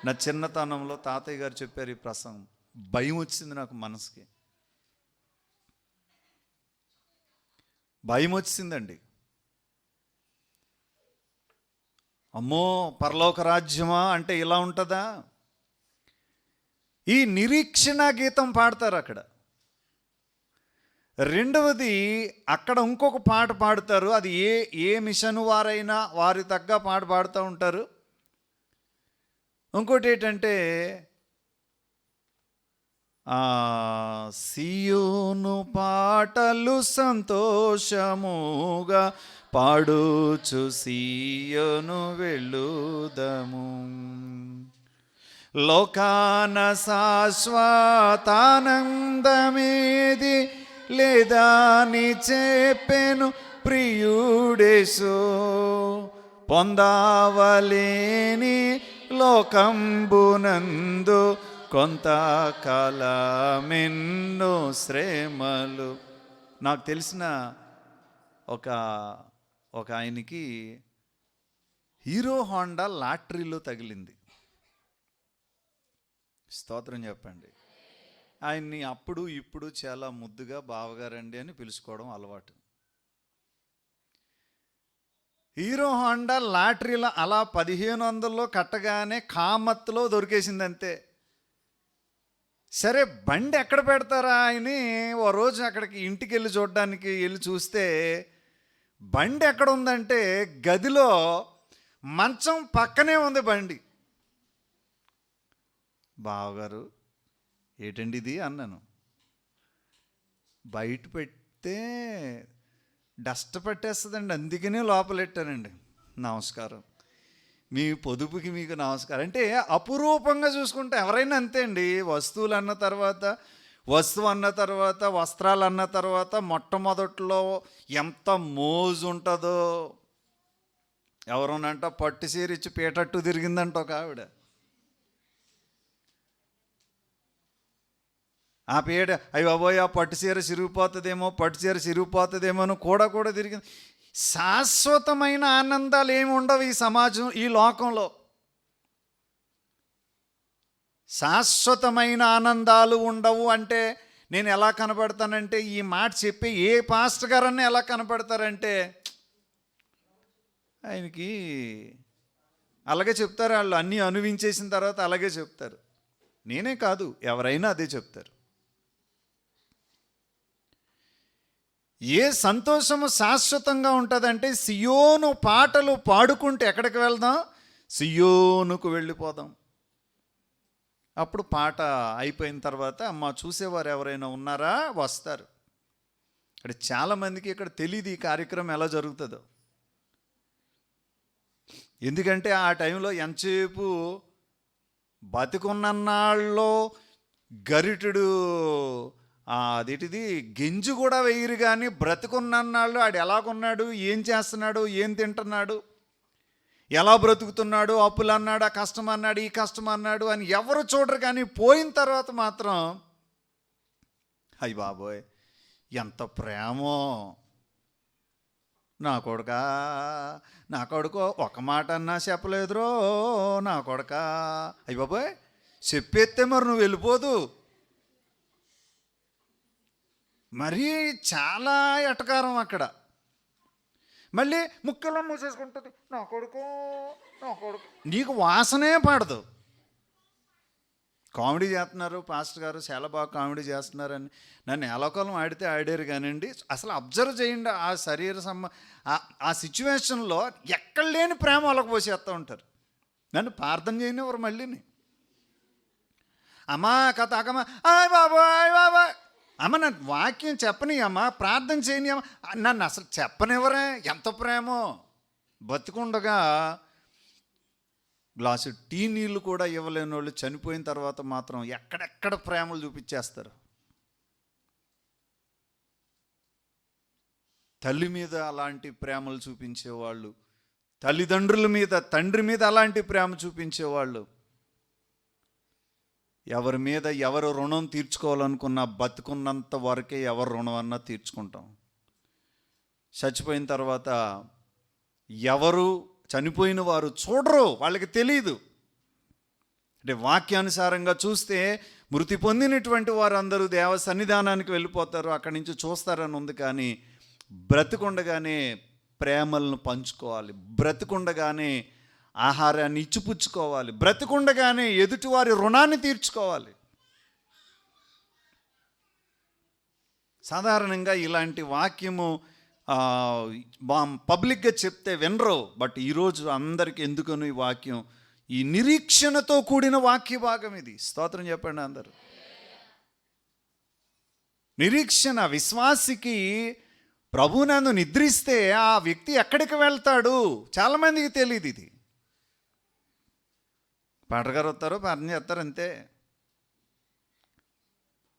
నా చిన్నతనంలో తాతయ్య గారు చెప్పారు ఈ ప్రసంగం. భయం వచ్చింది నాకు మనసుకి, భయం వచ్చిందండి. అమ్మో పరలోక రాజ్యమా అంటే ఇలా ఉంటుందా? ఈ నిరీక్షణ గీతం పాడతారు అక్కడ. రెండవది అక్కడ ఇంకొక పాట పాడుతారు. అది ఏ మిషన్ వారైనా వారి తగ్గ పాట పాడుతూ ఉంటారు. ఇంకోటి ఏంటంటే సియోను పాటలు సంతోషముగా పాడుచు సియోను వెళ్ళుదము లోకాన శాశ్వతానందమేది లేదాని చెప్పెను ప్రియుడేసు పొందావలేని లోకంబునందు కొంతకాలమెన్నో శ్రమలు. నాకు తెలిసిన ఒక ఆయనకి హీరో హోండా లాటరీలో తగిలింది. స్తోత్రం చెప్పండి. ఆయన్ని అప్పుడు ఇప్పుడు చాలా ముద్దుగా బావగారండి అని పిలుచుకోవడం అలవాటు. హీరో హోండా లాటరీలో అలా 1500లో కట్టగానే కామత్తులో దొరికేసింది అంతే. సరే బండి ఎక్కడ పెడతారా అని ఓ రోజు అక్కడికి ఇంటికి వెళ్ళి చూడడానికి వెళ్ళి చూస్తే బండి ఎక్కడ ఉందంటే గదిలో మంచం పక్కనే ఉంది బండి. బావగారు ఏంటండి ఇది అన్నాను. బయట పెడితే డస్ట్ పట్టేస్తుందండి, అందుకనే లోపలెట్టానండి. నమస్కారం, మీ పొదుపుకి మీకు నమస్కారం. అంటే అపురూపంగా చూసుకుంటే ఎవరైనా అంతే అండి. వస్తువులు అన్న తర్వాత, వస్తువు అన్న తర్వాత, వస్త్రాలు అన్న తర్వాత మొట్టమొదట్లో ఎంత మోజు ఉంటుందో. ఎవరోనంట పట్టు చీర ఇచ్చి పీటట్టు తిరిగిందంట ఒక ఆవిడ. ఆ పీట అయ్యి బాబోయ్ ఆ పట్టు చీర చిరిగిపోతుందేమో అని కూడా తిరిగింది. శాశ్వతమైన ఆనందాలు ఏమి ఉండవు ఈ సమాజం, ఈ లోకంలో. శాశ్వతమైన ఆనందాలు ఉండవు అంటే నేను ఎలా కనపడతానంటే, ఈ మాట చెప్పి ఏ పాస్టర్ గారన్నా ఎలా కనపడతారంటే, ఆయనకి అలాగే చెప్తారు వాళ్ళు. అన్నీ అనుభవించేసిన తర్వాత అలాగే చెప్తారు. నేనే కాదు, ఎవరైనా అదే చెప్తారు. ఏ సంతోషము శాశ్వతంగా ఉంటుందంటే, సియోను పాటలు పాడుకుంటే ఎక్కడికి వెళ్దాం? సియోనుకు వెళ్ళిపోదాం. అప్పుడు పాట అయిపోయిన తర్వాత అమ్మ చూసేవారు ఎవరైనా ఉన్నారా, వస్తారు. ఇక్కడ చాలామందికి ఇక్కడ తెలియదు ఈ కార్యక్రమం ఎలా జరుగుతుందో. ఎందుకంటే ఆ టైంలో ఎంతసేపు బతికున్నన్నాళ్ళలో గరిటెడు అదేటిది గింజు కూడా వేయరు, కానీ బ్రతుకున్నన్నాళ్ళు ఆడు ఎలాగున్నాడు, ఏం చేస్తున్నాడు, ఏం తింటున్నాడు, ఎలా బ్రతుకుతున్నాడు, అప్పులు అన్నాడు, ఆ కష్టం అన్నాడు, ఈ కష్టం అన్నాడు అని ఎవరు చూడరు. కానీ పోయిన తర్వాత మాత్రం అయ్య బాబోయ్ ఎంత ప్రేమో, నా కొడుకు ఒక మాట అన్నా చెప్పలేదురో నా కొడుక. అయ్య బాబోయ్ చెప్పేస్తే మరి నువ్వు వెళ్ళిపోదు. మరీ చాలా ఎటకారం అక్కడ. మళ్ళీ ముక్కలో మూసేసుకుంటుంది, నా కొడుకు. నీకు వాసనే పడదు. కామెడీ చేస్తున్నారు పాస్టర్ గారు, చాలా బాగా కామెడీ చేస్తున్నారని నన్ను ఎలకోలం ఆడితే ఆడారు. కానివ్వండి, అసలు అబ్జర్వ్ చేయండి ఆ శరీర ఆ సిచ్యువేషన్లో ఎక్కడ లేని ప్రేమ వాళ్ళకి పోసేస్తూ ఉంటారు. నన్ను ప్రార్థన చేయనివ్వరు. మళ్ళీని అమ్మా కథ అమ్మా ఆయ్ బాబా అమ్మ నన్ను వాక్యం చెప్పని అమ్మా, ప్రార్థన చేయని అమ్మ, నన్ను అసలు చెప్పనివ్వరే. ఎంత ప్రేమో. బతికుండగా గ్లాసు టీ నీళ్ళు కూడా ఇవ్వలేని వాళ్ళు చనిపోయిన తర్వాత మాత్రం ఎక్కడెక్కడ ప్రేమలు చూపించేస్తారు. తల్లి మీద అలాంటి ప్రేమలు చూపించేవాళ్ళు, తల్లిదండ్రుల మీద, తండ్రి మీద అలాంటి ప్రేమ చూపించేవాళ్ళు. ఎవరి మీద ఎవరు రుణం తీర్చుకోవాలనుకున్నా బతుకున్నంత వరకే ఎవరు రుణం అన్నా తీర్చుకుంటాం. చచ్చిపోయిన తర్వాత ఎవరు చనిపోయిన వారు చూడరు, వాళ్ళకి తెలియదు. అంటే వాక్యానుసారంగా చూస్తే మృతి పొందినటువంటి వారు అందరూ దేవ సన్నిధానానికి వెళ్ళిపోతారు, అక్కడి నుంచి చూస్తారని ఉంది. కానీ బ్రతికుండగానే ప్రేమలను పంచుకోవాలి, బ్రతికుండగానే ఆహారాన్ని ఇచ్చిపుచ్చుకోవాలి, బ్రతికుండగానే ఎదుటివారి రుణాన్ని తీర్చుకోవాలి. సాధారణంగా ఇలాంటి వాక్యము పబ్లిక్గా చెప్తే వినరు. బట్ ఈరోజు అందరికీ ఎందుకనో ఈ వాక్యం, ఈ నిరీక్షణతో కూడిన వాక్య భాగం ఇది. స్తోత్రం చెప్పండి అందరూ. నిరీక్షణ విశ్వాసికి ప్రభువునందు నిద్రిస్తే ఆ వ్యక్తి ఎక్కడికి వెళ్తాడు చాలామందికి తెలియదు. ఇది పాటగారు వస్తారు, ప్రార్థన చేస్తారు, అంతే.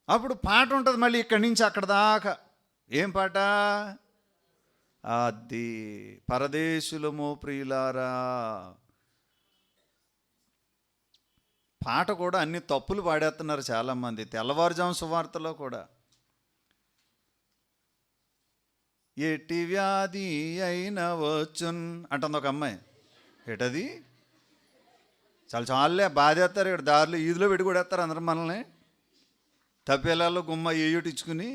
అప్పుడు పాట ఉంటుంది మళ్ళీ ఇక్కడి నుంచి అక్కడ దాకా. ఏం పాట? అది పరదేశులము ప్రియులారా. పాట కూడా అన్ని తప్పులు పాడేస్తున్నారు చాలామంది. తెల్లవారుజాము సువార్తలో కూడా ఎట్టి వ్యాధి అయినా వచ్చున్ అంటుంది ఒక అమ్మాయి. ఏటది? చాలే బాధేస్తారు. ఇక్కడ దారిలో ఈదులో పెట్టి కొడేస్తారు అందరూ మనల్ని. తప్పేలాల్లో గుమ్మ ఏయుటిచ్చుకుని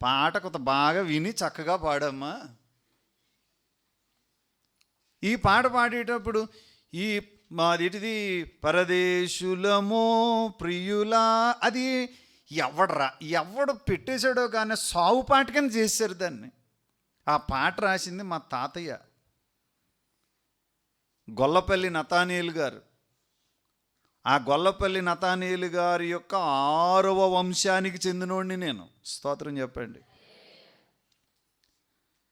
పాట కొంత బాగా విని చక్కగా పాడమ్మా. ఈ పాట పాడేటప్పుడు ఈ మాదిటిది పరదేశులమో ప్రియులా, అది ఎవడు పెట్టేశాడో కానీ సావు పాటకని చేశారు దాన్ని. ఆ పాట రాసింది మా తాతయ్య గొల్లపల్లి నతానీయులు గారు. ఆ గొల్లపల్లి నతానీయులు గారి యొక్క 6వ వంశానికి చెందినోడిని నేను. స్తోత్రం చెప్పండి.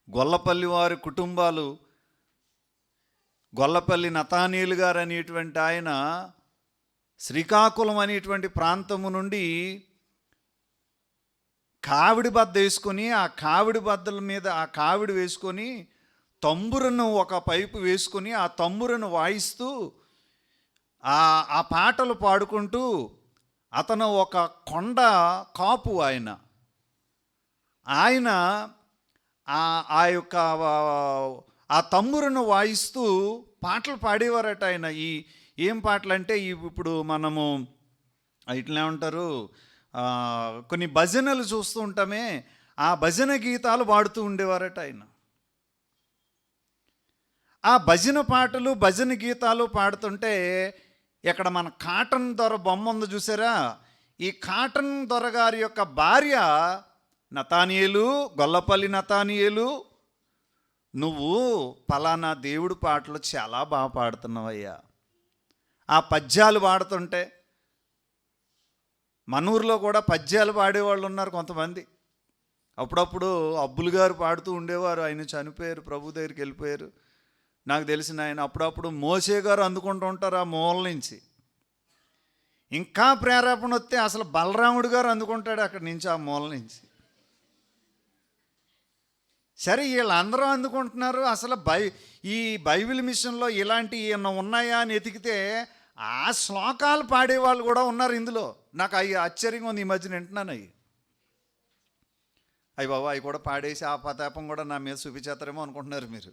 గొల్లపల్లి వారి కుటుంబాలు, గొల్లపల్లి నతానీయులు గారు అనేటువంటి ఆయన శ్రీకాకుళం అనేటువంటి ప్రాంతము నుండి కావిడి బద్ద వేసుకొని, ఆ కావిడి బద్దల మీద ఆ కావిడి వేసుకొని, తంబురను ఒక పైపు వేసుకొని, ఆ తంబురను వాయిస్తూ ఆ పాటలు పాడుకుంటూ, అతను ఒక కొండ కాపు. ఆయన ఆ యొక్క ఆ తంబురను వాయిస్తూ పాటలు పాడేవారట ఆయన. ఏం పాటలు అంటే, ఇప్పుడు మనము ఇట్లా ఉంటారు, కొన్ని భజనలు చూస్తూ ఉంటామే, ఆ భజన గీతాలు పాడుతూ ఉండేవారట ఆయన. ఆ భజన పాటలు, భజన గీతాలు పాడుతుంటే, ఇక్కడ మన కాటన్ దొర బొమ్మ ఉంది చూసారా, ఈ కాటన్ దొర గారి యొక్క భార్య నతానీయేలు, గొల్లపల్లి నతానీయేలు, నువ్వు పలానా దేవుడి పాటలు చాలా బాగా పాడుతున్నావయ్యా. ఆ పద్యాలు పాడుతుంటే, మన ఊరిలో కూడా పద్యాలు పాడేవాళ్ళు ఉన్నారు కొంతమంది. అప్పుడప్పుడు అబ్బులు గారు పాడుతూ ఉండేవారు. ఆయన చనిపోయారు, ప్రభు దగ్గరికి వెళ్ళిపోయారు. నాకు తెలిసిన ఆయన అప్పుడప్పుడు మోసే గారు అందుకుంటూ ఉంటారు ఆ మూల నుంచి. ఇంకా ప్రేరేపణ వస్తే అసలు బలరాముడు గారు అందుకుంటాడు అక్కడి నుంచి, ఆ మూల నుంచి. సరే, వీళ్ళందరూ అందుకుంటున్నారు. అసలు ఈ బైబిల్ మిషన్లో ఇలాంటి ఉన్నాయా అని ఎతికితే ఆ శ్లోకాలు పాడేవాళ్ళు కూడా ఉన్నారు ఇందులో. నాకు అవి ఆశ్చర్యంగా ఉంది. ఈ మధ్యన వింటున్నాను అవి బాబా, అవి కూడా పాడేసి ఆ పతాపం కూడా నా మీద చూపించేస్తారేమో అనుకుంటున్నారు మీరు.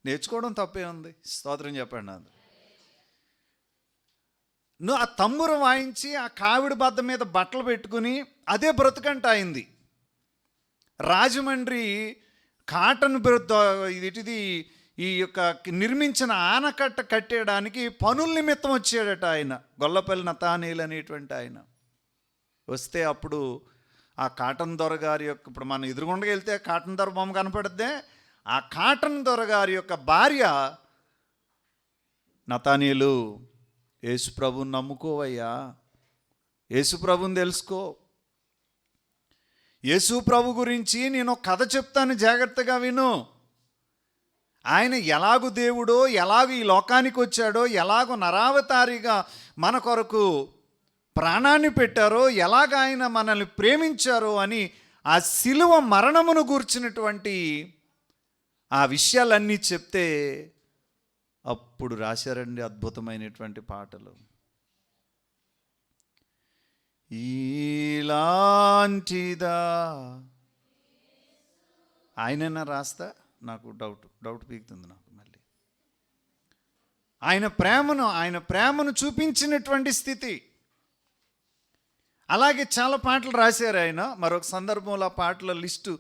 నేర్చుకోవడం తప్పే ఉంది. స్తోత్రం చెప్పండి. నువ్వు ఆ తంబురు వాయించి ఆ కావిడి బద్ద మీద బట్టలు పెట్టుకుని అదే బ్రతుకంట అయింది. రాజమండ్రి కాటన్ ఇది ఈ యొక్క నిర్మించిన ఆనకట్ట కట్టేయడానికి పనుల నిమిత్తం వచ్చాడట ఆయన, గొల్లపల్లి నతానీయులు అనేటువంటి ఆయన. వస్తే అప్పుడు ఆ కాటన్ దొర గారి యొక్క, ఇప్పుడు మనం ఎదురుగుండగా వెళ్తే కాటన్ దొర బొమ్మ కనపడుద్దే, ఆ కాటన్ దొర గారి యొక్క భార్య నతానీయులు, యేసుప్రభుని నమ్ముకోవయ్యా, యేసుప్రభుని తెలుసుకో, యేసుప్రభు గురించి నేను కథ చెప్తాను, జాగ్రత్తగా విను. ఆయన ఎలాగూ దేవుడో, ఎలాగూ ఈ లోకానికి వచ్చాడో, ఎలాగో నరావతారిగా మన కొరకు ప్రాణాన్ని పెట్టారో, ఎలాగ ఆయన మనల్ని ప్రేమించారో అని ఆ శిలువ మరణమును గూర్చినటువంటి ఆ విషయాలన్నీ చెప్తే అప్పుడు రాశారండి అద్భుతమైనటువంటి పాటలు. ఇలాంటిదా ఆయనైనా రాస్తా, నాకు డౌట్ పీకుతుంది నాకు మళ్ళీ. ఆయన ప్రేమను చూపించినటువంటి స్థితి. అలాగే చాలా పాటలు రాశారు ఆయన. మరొక సందర్భంలో ఆ పాటల లిస్టు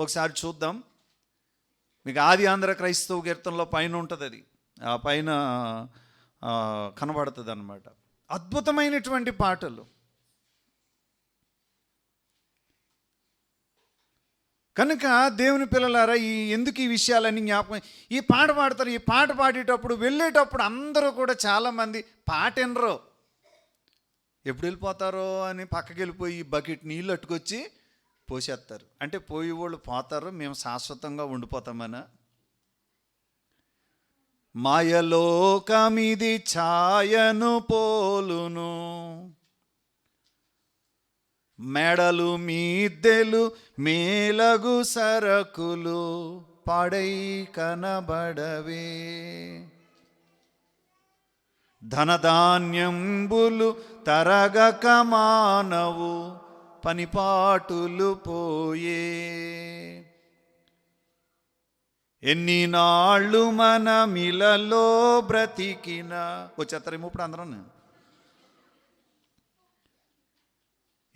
ఒకసారి చూద్దాం. మీకు ఆది ఆంధ్ర క్రైస్తవ కీర్తనలో పైన ఉంటుంది, అది ఆ పైన కనబడుతుంది అన్నమాట. అద్భుతమైనటువంటి పాటలు. కనుక దేవుని పిల్లలారా, ఎందుకు ఈ విషయాలన్నీ జ్ఞాపకం, ఈ పాట పాడతారు. ఈ పాట పాడేటప్పుడు వెళ్ళేటప్పుడు అందరూ కూడా చాలామంది పాట వినరు, ఎప్పుడు వెళ్ళిపోతారో అని పక్కకి వెళ్ళిపోయి బకెట్ నీళ్ళు అట్టుకొచ్చి పోసేస్తారు. అంటే పోయి వాళ్ళు పోతారు, మేము శాశ్వతంగా ఉండిపోతామనా? మాయలోకమిది ఛాయను పోలును, మెడలు మీద్దెలు మేలగు సరకులు పడై కనబడవే, ధనధాన్యంబులు తరగక మానవు పనిపాటులు పోయే, ఎన్ని నాళ్ళు మనమిలలో బ్రతికిన. వచ్చేస్తారేమో ఇప్పుడు అందరం.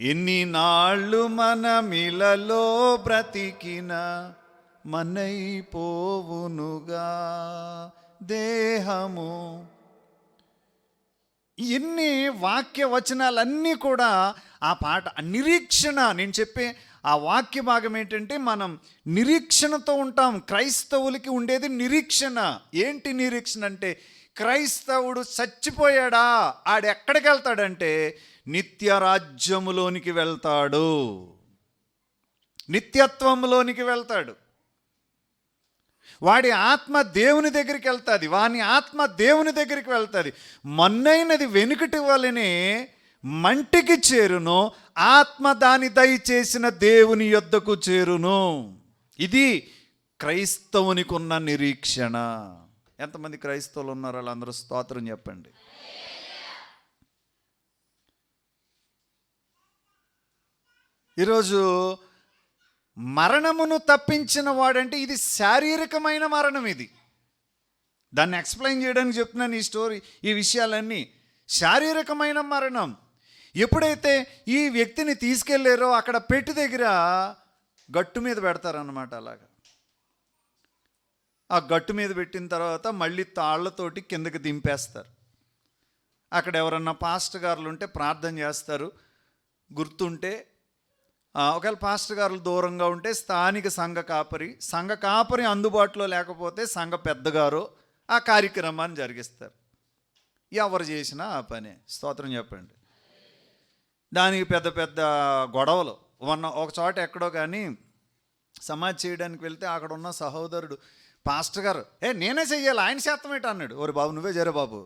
ఎన్ని నాళ్ళు మనమిలలో బ్రతికిన మనైపోవునుగా దేహము. ఎన్ని వాక్య వచనాలన్నీ కూడా ఆ పాట నిరీక్షణ. నేను చెప్పే ఆ వాక్య భాగం ఏంటంటే, మనం నిరీక్షణతో ఉంటాం. క్రైస్తవులకి ఉండేది నిరీక్షణ. ఏంటి నిరీక్షణ అంటే, క్రైస్తవుడు చచ్చిపోయాడా, ఆడెక్కడికి వెళ్తాడంటే నిత్య రాజ్యములోనికి వెళ్తాడు, నిత్యత్వంలోనికి వెళ్తాడు. వాడి ఆత్మ దేవుని దగ్గరికి వెళ్తుంది, వాని ఆత్మ దేవుని దగ్గరికి వెళ్తుంది. మొన్నైనది వెనుకటి వలనే మంటికి చేరును, ఆత్మ దాని దయచేసిన దేవుని యొద్దకు చేరును. ఇది క్రైస్తవునికి ఉన్న నిరీక్షణ. ఎంతమంది క్రైస్తవులు ఉన్నారు? వాళ్ళందరూ స్తోత్రం చెప్పండి. ఈరోజు మరణమును తప్పించిన వాడంటే ఇది శారీరకమైన మరణం. ఇది దాన్ని ఎక్స్ప్లెయిన్ చేయడానికి చెప్తున్నాను ఈ స్టోరీ, ఈ విషయాలన్నీ. శారీరకమైన మరణం. ఎప్పుడైతే ఈ వ్యక్తిని తీసుకెళ్ళారో అక్కడ పెట్టి దగ్గర గట్టు మీద పెడతారన్నమాట. అలాగా ఆ గట్టు మీద పెట్టిన తర్వాత మళ్ళీ తాళ్లతోటి కిందకి దింపేస్తారు. అక్కడ ఎవరన్నా పాస్టర్ గారులు ఉంటే ప్రార్థన చేస్తారు. గుర్తుంటే ఒకవేళ పాస్టర్ గారులు దూరంగా ఉంటే స్థానిక సంఘ కాపరి అందుబాటులో లేకపోతే సంఘ పెద్దగారు ఆ కార్యక్రమాన్ని జరిగిస్తారు. ఎవరు చేసినా ఆ పనే. స్తోత్రం చెప్పండి. దానికి పెద్ద పెద్ద గొడవలు. ఒక చోట ఎక్కడో కానీ సమాధి చేయడానికి వెళ్తే అక్కడ ఉన్న సహోదరుడు, పాస్టర్ గారు నేనే చెయ్యాలి, ఆయన శాతం ఏంటి అన్నాడు. ఓరి బాబు నువ్వే జరే బాబు,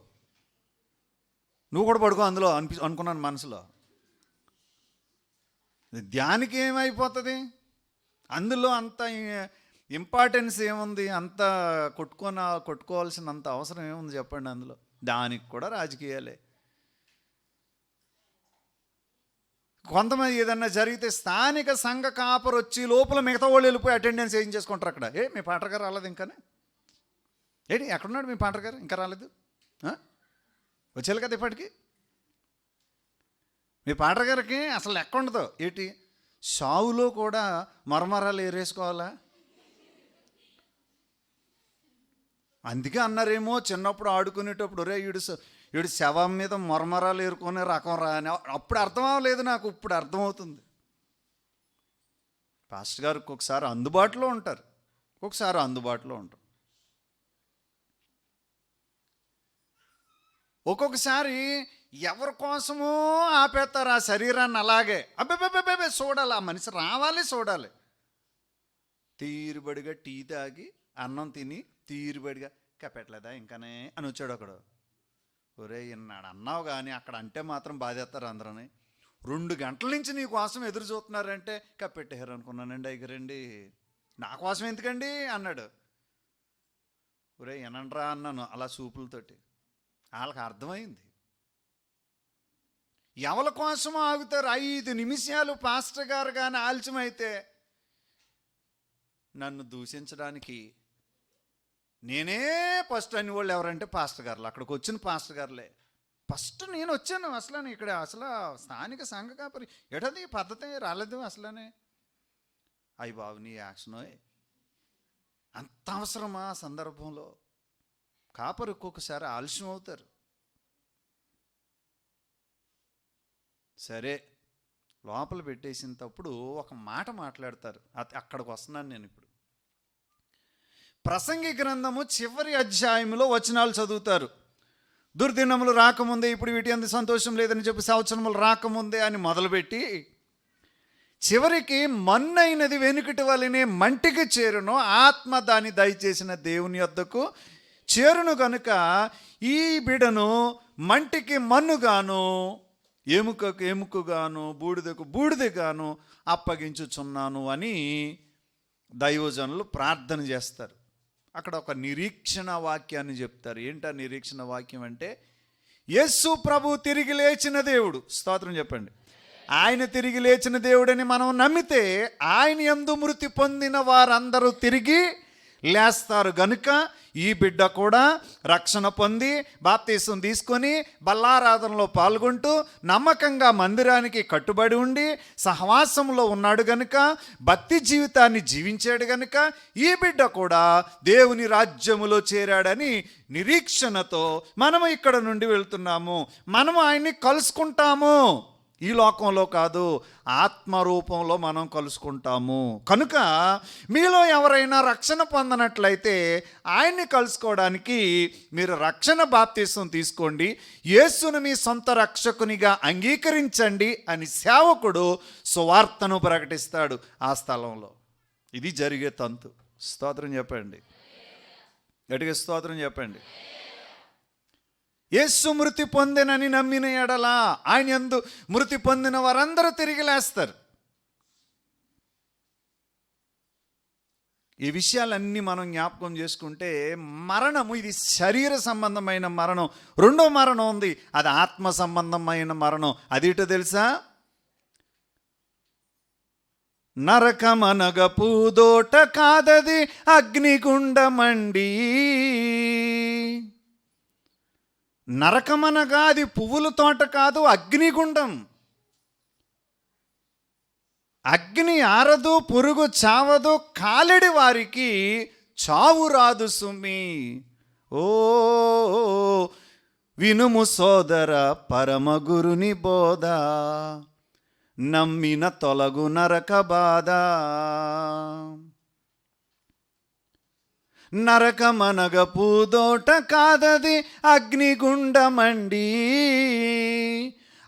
నువ్వు కూడా పడుకో అందులో అనుకున్నాను మనసులో. ధ్యానికి ఏమైపోతుంది అందులో? అంత ఇంపార్టెన్స్ ఏముంది? అంత కొట్టుకోవాల్సినంత అవసరం ఏముంది చెప్పండి అందులో? దానికి కూడా రాజకీయాలే. కొంతమంది ఏదన్నా జరిగితే స్థానిక సంఘ కాపరు వచ్చి లోపల మిగతా వాళ్ళు వెళ్ళిపోయి అటెండెన్స్ ఏం చేసుకుంటారు అక్కడ. మీ పాటర్ గారు రాలేదు ఇంకానే? ఎక్కడున్నాడు మీ పాటర్ గారు? ఇంకా రాలేదు? వచ్చేయాలి కదా ఇప్పటికి. మీ పాటర్ గారికి అసలు లెక్క ఉండదు. సావులో కూడా మరమరాలు ఏరేసుకోవాలా? అందుకే అన్నారేమో చిన్నప్పుడు ఆడుకునేటప్పుడు, వీడు శవం మీద మరమరాలు ఏరుకునే రకం రా అని. అప్పుడు అర్థం అవ్వలేదు నాకు, ఇప్పుడు అర్థమవుతుంది. పాస్టర్ గారు ఒక్కొక్కసారి అందుబాటులో ఉంటారు, ఒక్కొక్కసారి అందుబాటులో ఉంటారు. ఒక్కొక్కసారి ఎవరి కోసమో ఆపేస్తారు ఆ శరీరాన్ని. అలాగే అబ్బే చూడాలి, ఆ మనిషి రావాలి, చూడాలి. తీరుబడిగా టీ తాగి అన్నం తిని తీరుబడిగా కపెట్టలేదా ఇంకానే అని వచ్చాడు ఒకడు. ఒరే ఇన్నాడు అన్నావు కానీ అక్కడ అంటే మాత్రం బాధేస్తారు అందరని. 2 గంటల నుంచి నీ కోసం ఎదురు చూస్తున్నారంటే కప్పెట్టారు అనుకున్నానండి. అయ్యగారండి నా కోసం ఎందుకండి అన్నాడు. ఒరే వినండ్రా అన్నాను అలా చూపులతోటి. వాళ్ళకి అర్థమైంది. ఎవరి కోసం ఆగుతారు? 5 నిమిషాలు పాస్టర్ గారు కానీ ఆలస్యమైతే నన్ను దూషించడానికి నేనే ఫస్ట్ అని వాళ్ళు ఎవరంటే పాస్టర్ గారులు. అక్కడికి వచ్చిన పాస్టర్ గారులే ఫస్ట్. నేను వచ్చాను అసలు ఇక్కడ, అసలు స్థానిక సంఘ కాపరి ఎటది పద్ధతి రాలేదు అసలనే. అయ్యి బాబు నీ యాక్షన్ అంత అవసరమా సందర్భంలో? కాపరి ఒక్కొక్కసారి ఆలస్యం అవుతారు. సరే లోపల పెట్టేసినప్పుడు ఒక మాట మాట్లాడతారు. అక్కడికి వస్తున్నాను నేను ఇప్పుడు. ప్రసంగి గ్రంథము చివరి అధ్యాయంలో వచనాలు చదువుతారు. దుర్దినములు రాకముందే, ఇప్పుడు వీటి అంత సంతోషం లేదని చెప్పి సంవత్సరములు రాకముందే అని మొదలుపెట్టి చివరికి మన్నైనది వెనుకటి వలనే మంటికి చేరును, ఆత్మ దాన్ని దయచేసిన దేవుని యొద్దకు చేరును కనుక ఈ బిడను మంటికి మన్నుగాను, ఎముకకు ఎముకగాను, బూడిదకు బూడిదగాను అప్పగించుచున్నాను అని దైవజనులు ప్రార్థన చేస్తారు. అక్కడ ఒక నిరీక్షణ వాక్యాన్ని చెప్తారు. ఏంటా నిరీక్షణ వాక్యం అంటే, యేసు ప్రభు తిరిగి లేచిన దేవుడు. స్తోత్రం చెప్పండి. ఆయన తిరిగి లేచిన దేవుడని మనం నమ్మితే ఆయన యందు మృతి పొందిన వారందరూ తిరిగి లేస్తారు గనుక ఈ బిడ్డ కూడా రక్షణ పొంది బాప్తీసం తీసుకొని బల్లారాధనలో పాల్గొంటూ నమ్మకంగా మందిరానికి కట్టుబడి ఉండి సహవాసంలో ఉన్నాడు గనుక, భక్తి జీవితాన్ని జీవించాడు గనుక ఈ బిడ్డ కూడా దేవుని రాజ్యములో చేరాడని నిరీక్షణతో మనము ఇక్కడ నుండి వెళ్తున్నాము. మనము ఆయన్ని కలుసుకుంటాము. ఈ లోకంలో కాదు, ఆత్మరూపంలో మనం కలుసుకుంటాము. కనుక మీలో ఎవరైనా రక్షణ పొందనట్లయితే ఆయన్ని కలుసుకోవడానికి మీరు రక్షణ బాప్తీసం తీసుకోండి, యేసును మీ సొంత రక్షకునిగా అంగీకరించండి అని సేవకుడు సువార్తను ప్రకటిస్తాడు ఆ స్థలంలో. ఇది జరిగే తంతు. స్తోత్రం చెప్పండి, గట్టిగా స్తోత్రం చెప్పండి. యేసు మృతి పొందినని నమ్మిన ఎడల ఆయన యందు మృతి పొందిన వారందరూ తిరిగి లేస్తారు. ఈ విషయాలన్నీ మనం జ్ఞాపకం చేసుకుంటే మరణము ఇది శరీర సంబంధమైన మరణం. రెండో మరణం ఉంది, అది ఆత్మ సంబంధమైన మరణం. అదేటో తెలుసా? నరకమనగ పూదోట కాదది అగ్నిగుండమండి. నరకమనగా అది పువ్వుల తోట కాదు, అగ్నిగుండం. అగ్ని ఆరదు, పురుగు చావదు, కాలడి వారికి చావు రాదు సుమి. ఓ వినుము సోదర పరమగురుని బోధ, నమ్మిన తొలగు నరక బాధ. నరకమనగ పూదోట కాదది అగ్నిగుండమండి.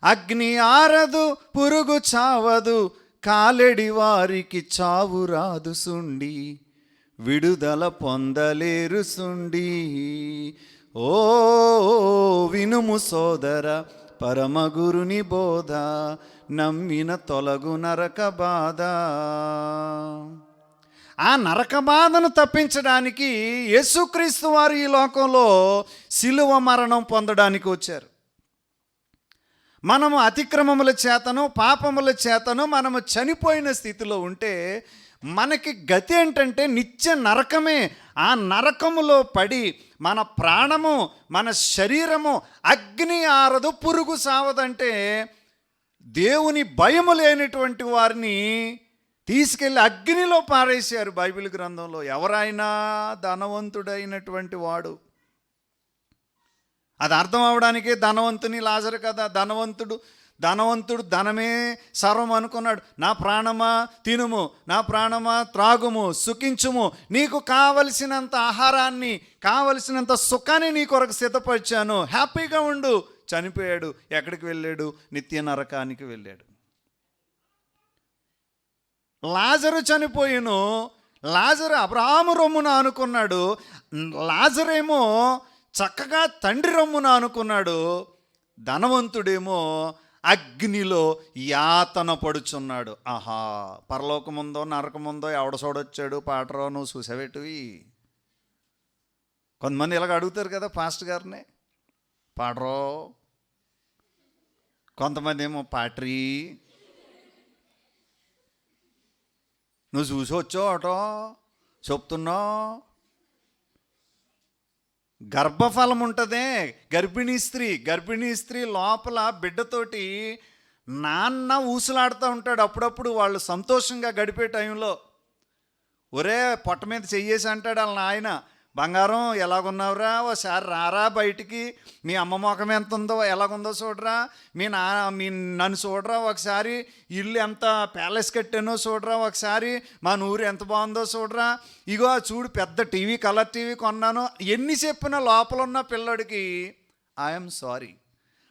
అగ్ని ఆరదు, పురుగు చావదు, కాలెడి వారికి చావు రాదు సుండి. విడుదల పొందలేరు సుండి. ఓ వినుము సోదర పరమగురుని బోధ, నమ్మిన తొలగు నరక బాధ. ఆ నరక బాధను తప్పించడానికి యేసుక్రీస్తు వారు ఈ లోకంలో శిలువ మరణం పొందడానికి వచ్చారు. మనము అతిక్రమముల చేతను పాపముల చేతను మనము చనిపోయిన స్థితిలో ఉంటే మనకి గతి ఏంటంటే నిత్య నరకమే. ఆ నరకములో పడి మన ప్రాణము మన శరీరము అగ్ని ఆరదు, పురుగు సావదంటే దేవుని భయము లేనటువంటి వారిని తీసుకెళ్ళి అగ్నిలో పారేశారు బైబిల్ గ్రంథంలో. ఎవరైనా ధనవంతుడైనటువంటి వాడు, అది అర్థం అవడానికే ధనవంతుని లాజరు కదా. ధనవంతుడు ధనమే సర్వం అనుకున్నాడు. నా ప్రాణమా తినుము, నా ప్రాణమా త్రాగుము, సుఖించుము, నీకు కావలసినంత ఆహారాన్ని కావలసినంత సుఖాన్ని నీ కొరకు సిద్ధపరిచాను, హ్యాపీగా ఉండు. చనిపోయాడు. ఎక్కడికి వెళ్ళాడు? నిత్య నరకానికి వెళ్ళాడు. లాజరు చనిపోయిను. లాజరు అబ్రహాము రొమ్మున అనుకున్నాడు, లాజరేమో చక్కగా తండ్రి రొమ్మున అనుకున్నాడు. ధనవంతుడేమో అగ్నిలో యాతన పడుచున్నాడు. ఆహా, పరలోకముందో నరకముందో ఎవడ చూడొచ్చాడు పాటరో, నువ్వు చూసావేటివి. కొంతమంది ఇలాగ అడుగుతారు కదా పాస్టర్ గారిని, పాడరో. కొంతమంది ఏమో పాట్రీ, నువ్వు చూసి వచ్చో అటో చెప్తున్నావు. గర్భఫలం ఉంటుందే, గర్భిణీ స్త్రీ లోపల బిడ్డతోటి నాన్న ఊసులాడుతూ ఉంటాడు. అప్పుడప్పుడు వాళ్ళు సంతోషంగా గడిపే టైంలో ఒరే పొట్ట మీద చెయ్యేసి అంటాడు వాళ్ళ నాయన, బంగారం ఎలాగున్నావురా, ఓసారి రారా బయటికి, మీ అమ్మ ముఖం ఎంత ఉందో ఎలాగుందో చూడరా, మీ నన్ను చూడరా ఒకసారి, ఇల్లు ఎంత ప్యాలెస్ కట్టానో చూడరా ఒకసారి, మా ఊరు ఎంత బాగుందో చూడరా, ఇగో చూడు పెద్ద టీవీ కలర్ టీవీ కొన్నాను. ఎన్ని చెప్పినా లోపల ఉన్న పిల్లడికి I'm sorry,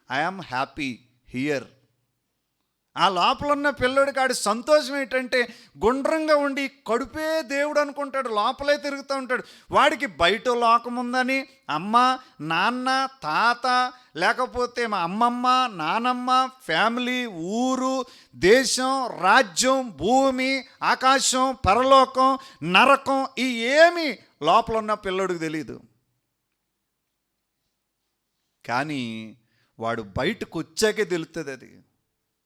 I'm happy here. ఆ లోపల ఉన్న పిల్లోడికి ఆడి సంతోషం ఏంటంటే గుండ్రంగా ఉండి కడుపే దేవుడు అనుకుంటాడు, లోపలే తిరుగుతూ ఉంటాడు. వాడికి బయట లోకం ఉందని అమ్మ నాన్న తాత లేకపోతే మా అమ్మమ్మ నానమ్మ ఫ్యామిలీ ఊరు దేశం రాజ్యం భూమి ఆకాశం పరలోకం నరకం ఈ ఏమి లోపల ఉన్న పిల్లోడికి తెలియదు. కానీ వాడు బయటకు వచ్చాకే తెలుస్తుంది అది.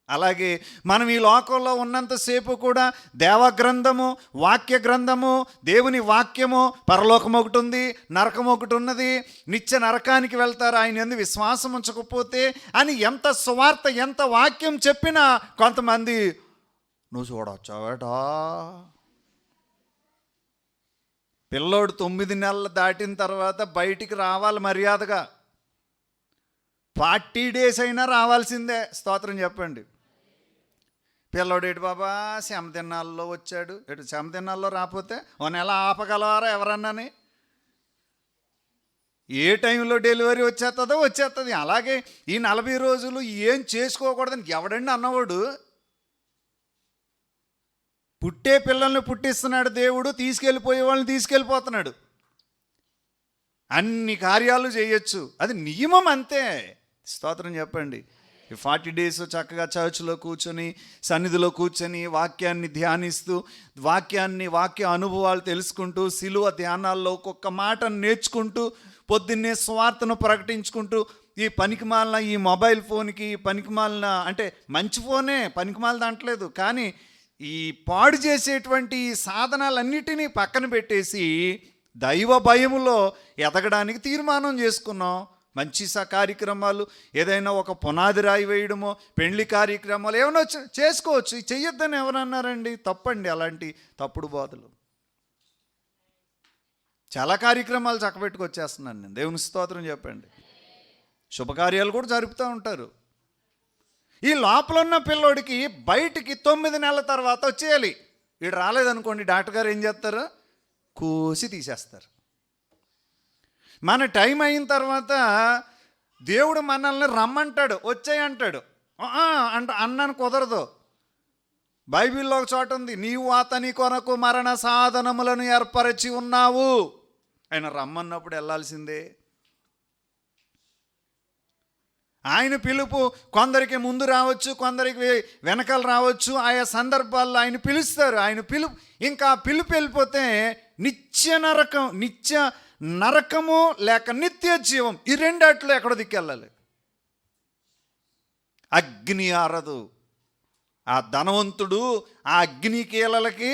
అలాగే మనం ఈ లోకంలో ఉన్నంతసేపు కూడా దేవగ్రంథము వాక్య గ్రంథము దేవుని వాక్యము పరలోకం ఒకటి ఉంది నరకం ఒకటి ఉన్నది. నిత్య నరకానికి వెళ్తారు ఆయన యందు విశ్వాసం ఉంచకపోతే అని ఎంత సువార్త ఎంత వాక్యం చెప్పినా కొంతమంది నువ్వు చూడొచ్చావేటా. పిల్లోడు 9 నెలలు దాటిన తర్వాత బయటికి రావాలి మర్యాదగా. 40 days అయినా రావాల్సిందే. స్తోత్రం చెప్పండి. పిల్లోడు ఏడు బాబా శమదిన్నాల్లో వచ్చాడు, ఎటు శమదిన్నాల్లో రాకపోతే ఓ నెల ఆపగలవారా ఎవరన్నాని? ఏ టైంలో డెలివరీ వచ్చేస్తుంది. అలాగే ఈ 40 రోజులు ఏం చేసుకోకూడదని ఎవడండి అన్నవాడు? పుట్టే పిల్లల్ని పుట్టిస్తున్నాడు దేవుడు, తీసుకెళ్ళిపోయే వాళ్ళని తీసుకెళ్ళిపోతున్నాడు. అన్ని కార్యాలు చేయొచ్చు, అది నియమం అంతే. స్తోత్రం చెప్పండి. ఈ 40 days చక్కగా చర్చ్లో కూర్చొని, సన్నిధిలో కూర్చొని వాక్యాన్ని ధ్యానిస్తూ, వాక్య అనుభవాలు తెలుసుకుంటూ, సిలువ ధ్యానాల్లో ఒక్కొక్క మాటను నేర్చుకుంటూ, పొద్దున్నే స్వార్థను ప్రకటించుకుంటూ, ఈ పనికిమాలిన ఈ మొబైల్ ఫోన్కి పనికిమాలిన, అంటే మంచి ఫోనే పనికిమాలిన అంటలేదు, కానీ ఈ పాడు చేసేటువంటి సాధనాలన్నిటినీ పక్కన పెట్టేసి దైవ భయములో ఎదగడానికి తీర్మానం చేసుకున్నాం. మంచి కార్యక్రమాలు, ఏదైనా ఒక పునాది రాయి వేయడమో, పెళ్లి కార్యక్రమాలు ఏమైనా చేసుకోవచ్చు. చెయ్యొద్దని ఎవరన్నారండి? తప్పండి అలాంటి తప్పుడు బోధలు. చాలా కార్యక్రమాలు చక్కబెట్టుకొచ్చేస్తున్నాను నేను. దేవుని స్తోత్రం చెప్పండి. శుభకార్యాలు కూడా జరుపుతూ ఉంటారు. ఈ లోపల ఉన్న పిల్లోడికి బయటికి 9 నెలల తర్వాత వచ్చేయాలి. వీడు రాలేదనుకోండి, డాక్టర్ గారు ఏం చేస్తారు? కోసి తీసేస్తారు. మన టైం అయిన తర్వాత దేవుడు మనల్ని రమ్మంటాడు, వచ్చాయి అంటాడు. అన్నాను కుదరదు. బైబిల్లో ఒక చోట ఉంది, నీవు అతని కొరకు మరణ సాధనములను ఏర్పరచి ఉన్నావు. ఆయన రమ్మన్నప్పుడు వెళ్ళాల్సిందే. ఆయన పిలుపు కొందరికి ముందు రావచ్చు, కొందరికి వెనకాల రావచ్చు. ఆయా సందర్భాల్లో ఆయన పిలుస్తారు. ఆయన పిలుపు, ఇంకా పిలుపు వెళ్ళిపోతే నిత్య నరకము లేక నిత్య జీవం, ఈ రెండాట్లో ఎక్కడో దిక్కెళ్ళాలి. అగ్ని ఆరదు. ఆ ధనవంతుడు ఆ అగ్ని కీలలకి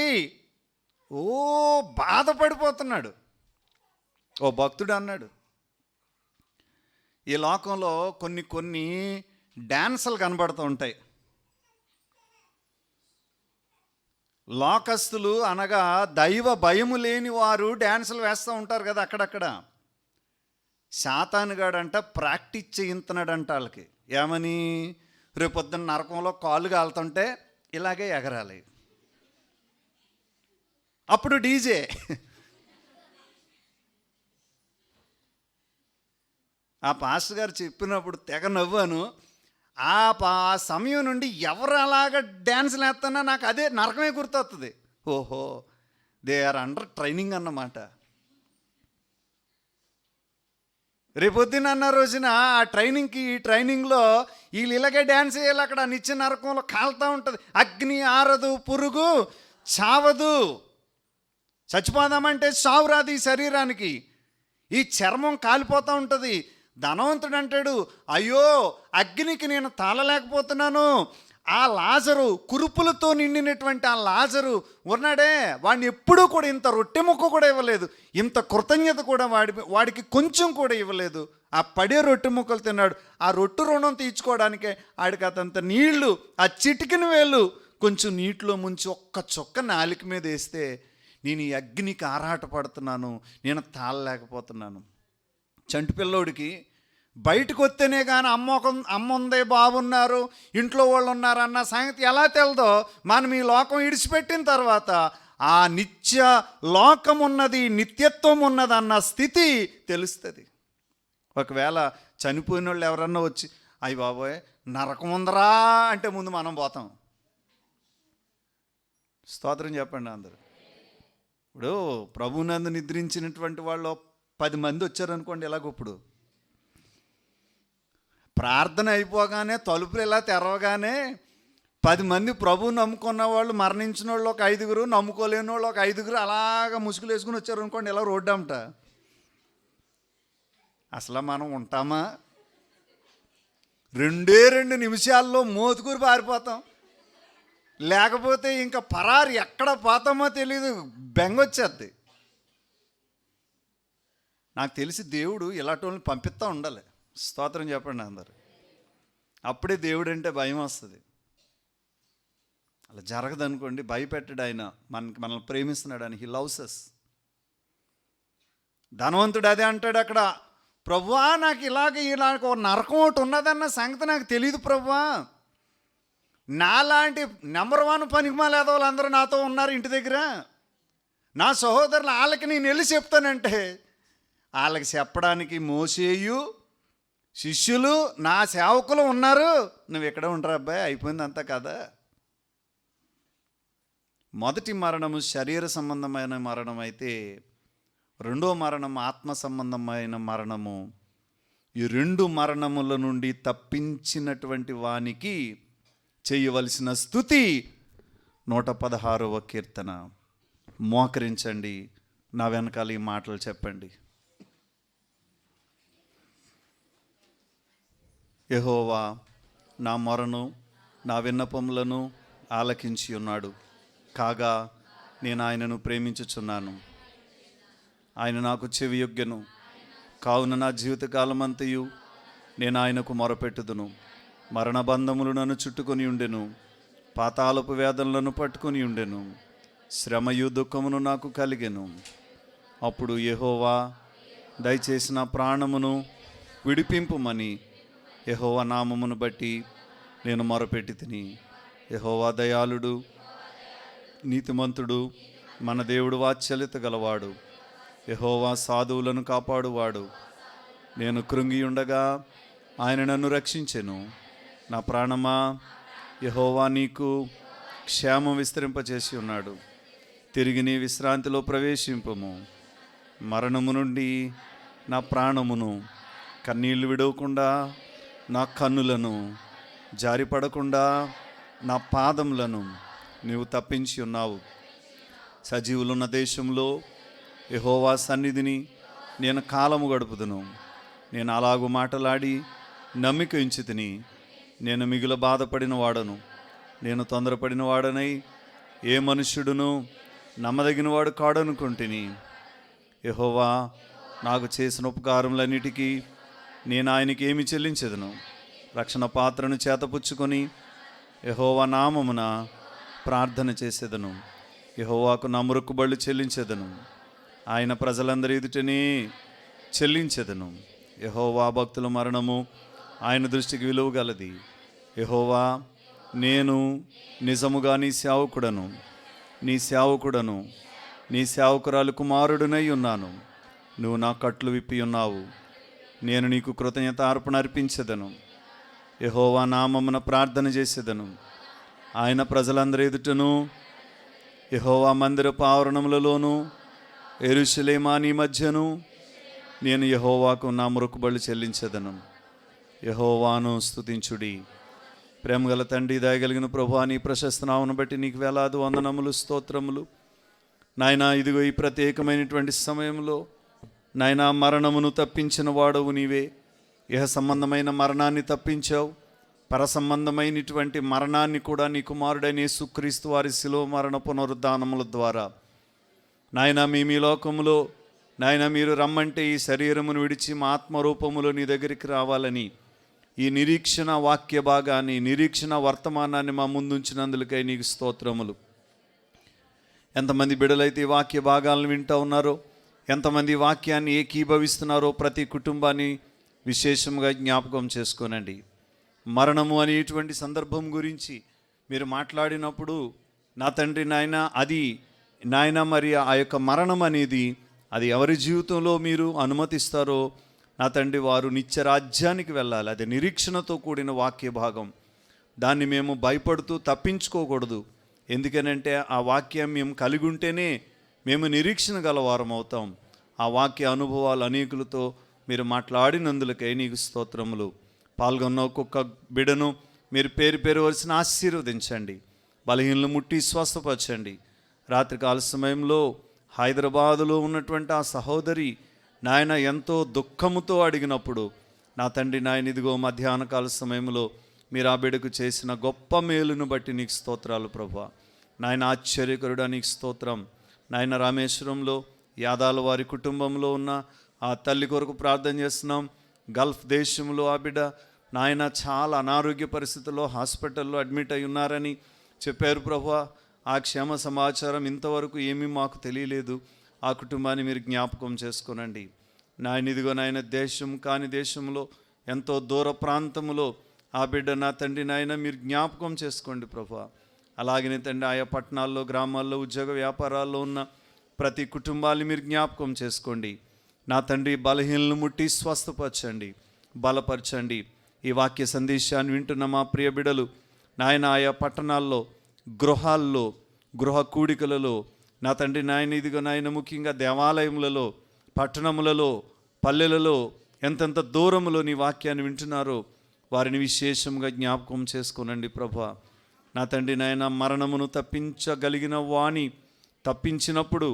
బాధపడిపోతున్నాడు. ఓ భక్తుడు అన్నాడు, ఈ లోకంలో కొన్ని డ్యాన్సులు కనబడుతూ ఉంటాయి. లోకస్తులు అనగా దైవ భయము లేని వారు డ్యాన్సులు వేస్తూ ఉంటారు కదా అక్కడక్కడ. శాతానుగాడంట ప్రాక్టీస్ చేయించున్నాడంట వాళ్ళకి. ఏమని? రేపొద్దున నరకంలో కాళ్ళు కాలుతుంటే ఇలాగే ఎగరాలి. అప్పుడు డీజే. ఆ పాస్టర్ గారు చెప్పినప్పుడు తెగ నవ్వాను. ఆ సమయం నుండి ఎవరు అలాగ డ్యాన్స్లు వేస్తున్నా నాకు అదే నరకమే గుర్తొస్తుంది. ఓహో, దే ఆర్ అండర్ ట్రైనింగ్ అన్నమాట. రేపొద్దున అన్న రోజున ఆ ట్రైనింగ్లో వీళ్ళు ఇలాగే డ్యాన్స్ వేయాలి. అక్కడ నిత్య నరకంలో కాలుతూ ఉంటుంది. అగ్ని ఆరదు, పురుగు చావదు. చచ్చిపోదామంటే చావు రాదు ఈ శరీరానికి. ఈ చర్మం కాలిపోతూ ఉంటుంది. ధనవంతుడు అంటాడు, అయ్యో అగ్నికి నేను తాళలేకపోతున్నాను. ఆ లాజరు, కురుపులతో నిండినటువంటి ఆ లాజరు ఉన్నాడే, వాడిని ఎప్పుడూ కూడా ఇంత రొట్టె ముక్క కూడా ఇవ్వలేదు, ఇంత కృతజ్ఞత కూడా వాడికి కొంచెం కూడా ఇవ్వలేదు. ఆ పడే రొట్టె ముక్కలు తిన్నాడు. ఆ రొట్టు రుణం తీర్చుకోవడానికే ఆడికి అతంత నీళ్లు, ఆ చిటికిన వేళ్ళు కొంచెం నీటిలో ముంచి ఒక్క చొక్క నాలిక మీద వేస్తే, నేను ఈ అగ్నికి ఆరాట పడుతున్నాను, నేను తాళలేకపోతున్నాను. చంటి పిల్లోడికి బయటకు వస్తేనే కానీ అమ్మ ఉందే, బాబున్నారు, ఇంట్లో వాళ్ళు ఉన్నారన్న సంగతి ఎలా తెలదో, మనం ఈ లోకం ఇడిచిపెట్టిన తర్వాత ఆ నిత్య లోకం ఉన్నది, నిత్యత్వం ఉన్నది అన్న స్థితి తెలుస్తుంది. ఒకవేళ చనిపోయిన వాళ్ళు ఎవరన్నా వచ్చి అయ్య బాబోయ్ నరకం ఉందరా అంటే ముందు మనం పోతాం. స్తోత్రం చెప్పండి అందరూ. ఇప్పుడు ప్రభునందు నిద్రించినటువంటి వాళ్ళు 10 మంది వచ్చారనుకోండి, ఎలాగప్పుడు ప్రార్థన అయిపోగానే తలుపులు ఇలా తెరవగానే 10 మంది ప్రభువు నమ్ముకున్న వాళ్ళు, మరణించిన వాళ్ళు ఒక 5, నమ్ముకోలేని వాళ్ళు ఒక 5 అలాగా ముసుగులు వేసుకుని వచ్చారు అనుకోండి, ఇలా రోడ్డు అంట. అసలు మనం ఉంటామా? 2 నిమిషాల్లో మోతుకూరి పారిపోతాం. లేకపోతే ఇంకా పరారు ఎక్కడ పోతామో తెలీదు, బెంగొచ్చేద్ది. నాకు తెలిసి దేవుడు ఇలాంటి వాళ్ళని పంపిస్తూ ఉండాలి. స్తోత్రం చెప్పండి అందరు. అప్పుడే దేవుడు అంటే భయం వస్తుంది. అలా జరగదనుకోండి, భయపెట్టాడు ఆయన. మనల్ని ప్రేమిస్తున్నాడు అని. He loves us. ధనవంతుడు అదే అంటాడు అక్కడ, ప్రభువా నాకు ఇలాగ ఒక నరకం ఒకటి ఉన్నదన్న సంగతి నాకు తెలియదు ప్రభువా. నాలాంటి నెంబర్ 1 పనికిమాల వాళ్ళందరూ నాతో ఉన్నారు ఇంటి దగ్గర. నా సహోదరులు వాళ్ళకి నేను వెళ్ళి చెప్తానంటే వాళ్ళకి చెప్పడానికి మోసేయు శిష్యులు నా సేవకులు ఉన్నారు. నువ్వు ఎక్కడ ఉండరా అబ్బాయి, అయిపోయింది అంతా కదా. మొదటి మరణము శరీర సంబంధమైన మరణం అయితే, రెండో మరణం ఆత్మ సంబంధమైన మరణము. ఈ 2 మరణముల నుండి తప్పించినటువంటి వానికి చేయవలసిన స్తుతి 116వ కీర్తన. మోకరించండి, నా వెనకాల ఈ మాటలు చెప్పండి. యెహోవా నా మొరను నా విన్నపములను ఆలకించి ఉన్నాడు, కాగా నేను ఆయనను ప్రేమించుచున్నాను. ఆయన నాకు చెవియొగ్గెను, కావున నా జీవితకాలమంతయు నేను ఆయనకు మొరపెట్టుదును. మరణబంధములు నన్ను చుట్టుకొని ఉండెను, పాతాళపు వేదనలను పట్టుకొని ఉండెను, శ్రమయు దుఃఖమును నాకు కలిగెను. అప్పుడు యెహోవా దయచేసి నా ప్రాణమును విడిపింపుమని యెహోవా నామమును బట్టి నేను మొరపెట్టి తిని. యెహోవా దయాళుడు, నీతిమంతుడు, మన దేవుడు వాత్సల్యత గలవాడు. యెహోవా సాధువులను కాపాడువాడు. నేను కృంగి ఉండగా ఆయన నన్ను రక్షించెను. నా ప్రాణమా, యెహోవా నీకు క్షేమం విస్తరింపచేసి ఉన్నాడు. తిరిగి నీ విశ్రాంతిలో ప్రవేశింపము. మరణము నుండి నా ప్రాణమును, కన్నీళ్లు విడవకుండా నా కన్నులను, జారిపడకుండా నా పాదములను నీవు తప్పించి ఉన్నావు. సజీవులున్న దేశంలో యెహోవా సన్నిధిని నేను కాలము గడుపుదును. నేను అలాగూ మాటలాడి నమ్మిక ఉంచితిని. నేను మిగుల బాధపడిన వాడను, నేను తొందరపడిన వాడనై ఏ మనుష్యుడును నమ్మదగిన వాడు కాడనుకుంటుని. యెహోవా నాకు చేసిన ఉపకారములన్నిటికీ నేను ఆయనకి ఏమి చెల్లించెదను? రక్షణ పాత్రను చేతపుచ్చుకొని యెహోవా నామమున ప్రార్థన చేసేదను. యెహోవాకు నా మొక్కుబళ్ళు చెల్లించెదను. ఆయన ప్రజలందరి ఎదుటనే చెల్లించెదను. యెహోవా భక్తుల మరణము ఆయన దృష్టికి విలువ గలది. యెహోవా, నేను నిజముగా నీ సేవకుడను, నీ సేవకురాలు కుమారుడునై ఉన్నాను. నువ్వు నా కట్లు విప్పి ఉన్నావు. నేను నీకు కృతజ్ఞత అర్పణ అర్పించెదను. యెహోవా నామమున ప్రార్థన చేసేదను. ఆయన ప్రజలందరి ఎదుటను, యెహోవా మందిరపు ఆవరణములలోను, యెరూషలేమా నీ మధ్యను నేను యెహోవాకు నా మొక్కుబళ్ళు చెల్లించెదను. యెహోవాను స్తుతించుడి. ప్రేమగల తండ్రి, దయగలిగిన ప్రభువా, నీ ప్రశస్త నామమును బట్టి నీకు వేలాది వందనములు, స్తోత్రములు. నాయనా, ఇదిగో ఈ ప్రత్యేకమైనటువంటి సమయంలో నాయనా, మరణమును తప్పించిన వాడవు నీవే. ఇహ సంబంధమైన మరణాన్ని తప్పించావు, పర సంబంధమైనటువంటి మరణాన్ని కూడా నీ కుమారుడైన యేసుక్రీస్తు వారి శిలువ మరణ పునరుద్ధానముల ద్వారా నాయనా, మేము ఈ లోకములో నాయనా మీరు రమ్మంటే ఈ శరీరమును విడిచి మా ఆత్మరూపములో నీ దగ్గరికి రావాలని ఈ నిరీక్షణ వాక్య భాగాన్ని, నిరీక్షణ వర్తమానాన్ని మా ముందుంచినందులకై నీకు స్తోత్రములు. ఎంతమంది బిడ్డలైతే ఈ వాక్య భాగాలను వింటూ ఉన్నారో, ఎంతమంది వాక్యాన్ని ఏకీభవిస్తున్నారో ప్రతి కుటుంబాన్ని విశేషంగా జ్ఞాపకం చేసుకోనండి. మరణము అనేటువంటి సందర్భం గురించి మీరు మాట్లాడినప్పుడు నా తండ్రి నాయన, అది నాయన మరి ఆ యొక్క మరణం అనేది అది ఎవరి జీవితంలో మీరు అనుమతిస్తారో నా తండ్రి వారు నిత్య రాజ్యానికి వెళ్ళాలి. అది నిరీక్షణతో కూడిన వాక్య భాగం. దాన్ని మేము భయపడుతూ తప్పించుకోకూడదు. ఎందుకనంటే ఆ వాక్యం మేము కలిగి ఉంటేనే మేము నిరీక్షణ గలవారం అవుతాం. ఆ వాక్య అనుభవాలు అనేకులతో మీరు మాట్లాడినందులకై నీకు స్తోత్రములు. పాల్గొన్న ఒక్కొక్క బిడను మీరు పేరు పేరు వలసిన ఆశీర్వదించండి. బలహీనలు ముట్టి స్వస్థపరచండి. రాత్రికాల సమయంలో హైదరాబాదులో ఉన్నటువంటి ఆ సహోదరి నాయన ఎంతో దుఃఖముతో అడిగినప్పుడు నా తండ్రి నాయన, ఇదిగో మధ్యాహ్న కాల సమయంలో మీరు ఆ బిడకు చేసిన గొప్ప మేలును బట్టి నీకు స్తోత్రాలు ప్రభువా. నాయన ఆశ్చర్యకరుడా నీకు స్తోత్రం. నాయన రామేశ్వరంలో యాదాల వారి కుటుంబంలో ఉన్న ఆ తల్లి కొరకు ప్రార్థన చేస్తున్నాం. గల్ఫ్ దేశంలో ఆ బిడ్డ నాయన చాలా అనారోగ్య పరిస్థితుల్లో హాస్పిటల్లో అడ్మిట్ అయి ఉన్నారని చెప్పారు ప్రభువా. ఆ క్షేమ సమాచారం ఇంతవరకు ఏమీ మాకు తెలియలేదు. ఆ కుటుంబాన్ని మీరు జ్ఞాపకం చేసుకోనండి నాయన. ఇదిగో నాయన, దేశం కాని దేశంలో ఎంతో దూర ప్రాంతంలో ఆ బిడ్డ నా తండ్రి నాయన మీరు జ్ఞాపకం చేసుకోండి ప్రభా. అలాగనే తండ్రి ఆయా పట్టణాల్లో, గ్రామాల్లో, ఉద్యోగ వ్యాపారాల్లో ఉన్న ప్రతి కుటుంబాన్ని మీరు జ్ఞాపకం చేసుకోండి. నా తండ్రి బలహీనలను ముట్టి స్వస్థపరచండి, బలపరచండి. ఈ వాక్య సందేశాన్ని వింటున్న మా ప్రియ బిడ్డలు నాయన ఆయా పట్టణాల్లో, గృహాల్లో, గృహ కూడికలలో నా తండ్రి నాయన ఇదిగో నాయన ముఖ్యంగా దేవాలయములలో, పట్టణములలో, పల్లెలలో ఎంతెంత దూరములో నీ వాక్యాన్ని వింటున్నారో వారిని విశేషంగా జ్ఞాపకం చేసుకోనండి ప్రభా. నా తండ్రి నాయన మరణమును తప్పించగలిగిన వాణి తప్పించినప్పుడు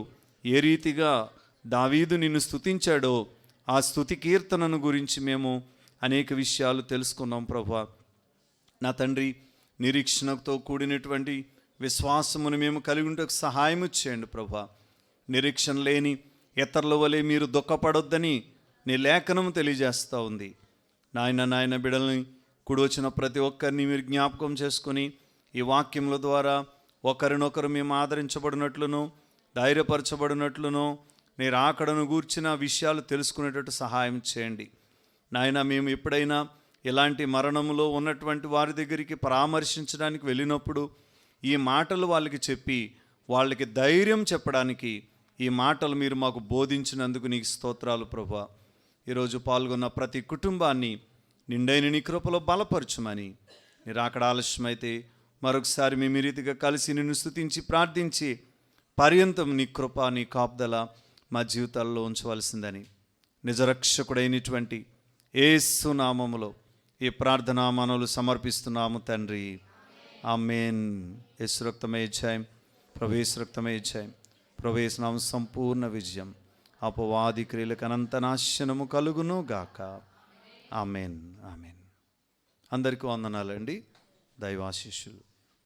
ఏ రీతిగా దావీదు నిన్ను స్తుతించాడో ఆ స్తుతి కీర్తనను గురించి మేము అనేక విషయాలు తెలుసుకున్నాం ప్రభా. నా తండ్రి నిరీక్షణతో కూడినటువంటి విశ్వాసమును మేము కలిగి ఉంటే సహాయము చేయండి ప్రభా. నిరీక్షణ లేని ఇతరుల వలె మీరు దుఃఖపడొద్దని నీ లేఖనం తెలియజేస్తూ ఉంది. నాయన బిడ్డల్ని కూడి వచ్చిన ప్రతి ఒక్కరిని మీరు జ్ఞాపకం చేసుకొని ఈ వాక్యముల ద్వారా ఒకరినొకరు మేము ఆదరించబడినట్లును, ధైర్యపరచబడినట్లును, మీరు ఆకడను గూర్చిన విషయాలు తెలుసుకునేటట్టు సహాయం చేయండి నాయన. మేము ఎప్పుడైనా ఇలాంటి మరణములో ఉన్నటువంటి వారి దగ్గరికి పరామర్శించడానికి వెళ్ళినప్పుడు ఈ మాటలు వాళ్ళకి చెప్పి వాళ్ళకి ధైర్యం చెప్పడానికి ఈ మాటలు మీరు మాకు బోధించినందుకు నీకు స్తోత్రాలు ప్రభా. ఈరోజు పాల్గొన్న ప్రతి కుటుంబాన్ని నిండైన నీ కృపలో బలపరచుమని, మీరు అక్కడ ఆలస్యమైతే మరొకసారి మేము ఈ రీతిగా కలిసి నిన్ను స్తుతించి ప్రార్థించి పర్యంతం నీ కృప, నీ కాపుదల మా జీవితాల్లో ఉంచవలసిందని నిజరక్షకుడైనటువంటి యేసు నామములో ఈ ప్రార్థనా మనవులు సమర్పిస్తున్నాము తండ్రి. ఆమేన్. యేసు రక్తమే జయం, ప్రభు యేసు రక్తమే జయం, ప్రభు యేసు నామం సంపూర్ణ విజయం, అపవాది క్రియలకు అనంత నాశనము కలుగును గాక. ఆమేన్. ఆమేన్. అందరికీ వందనాలండి. దైవాశీస్సులు.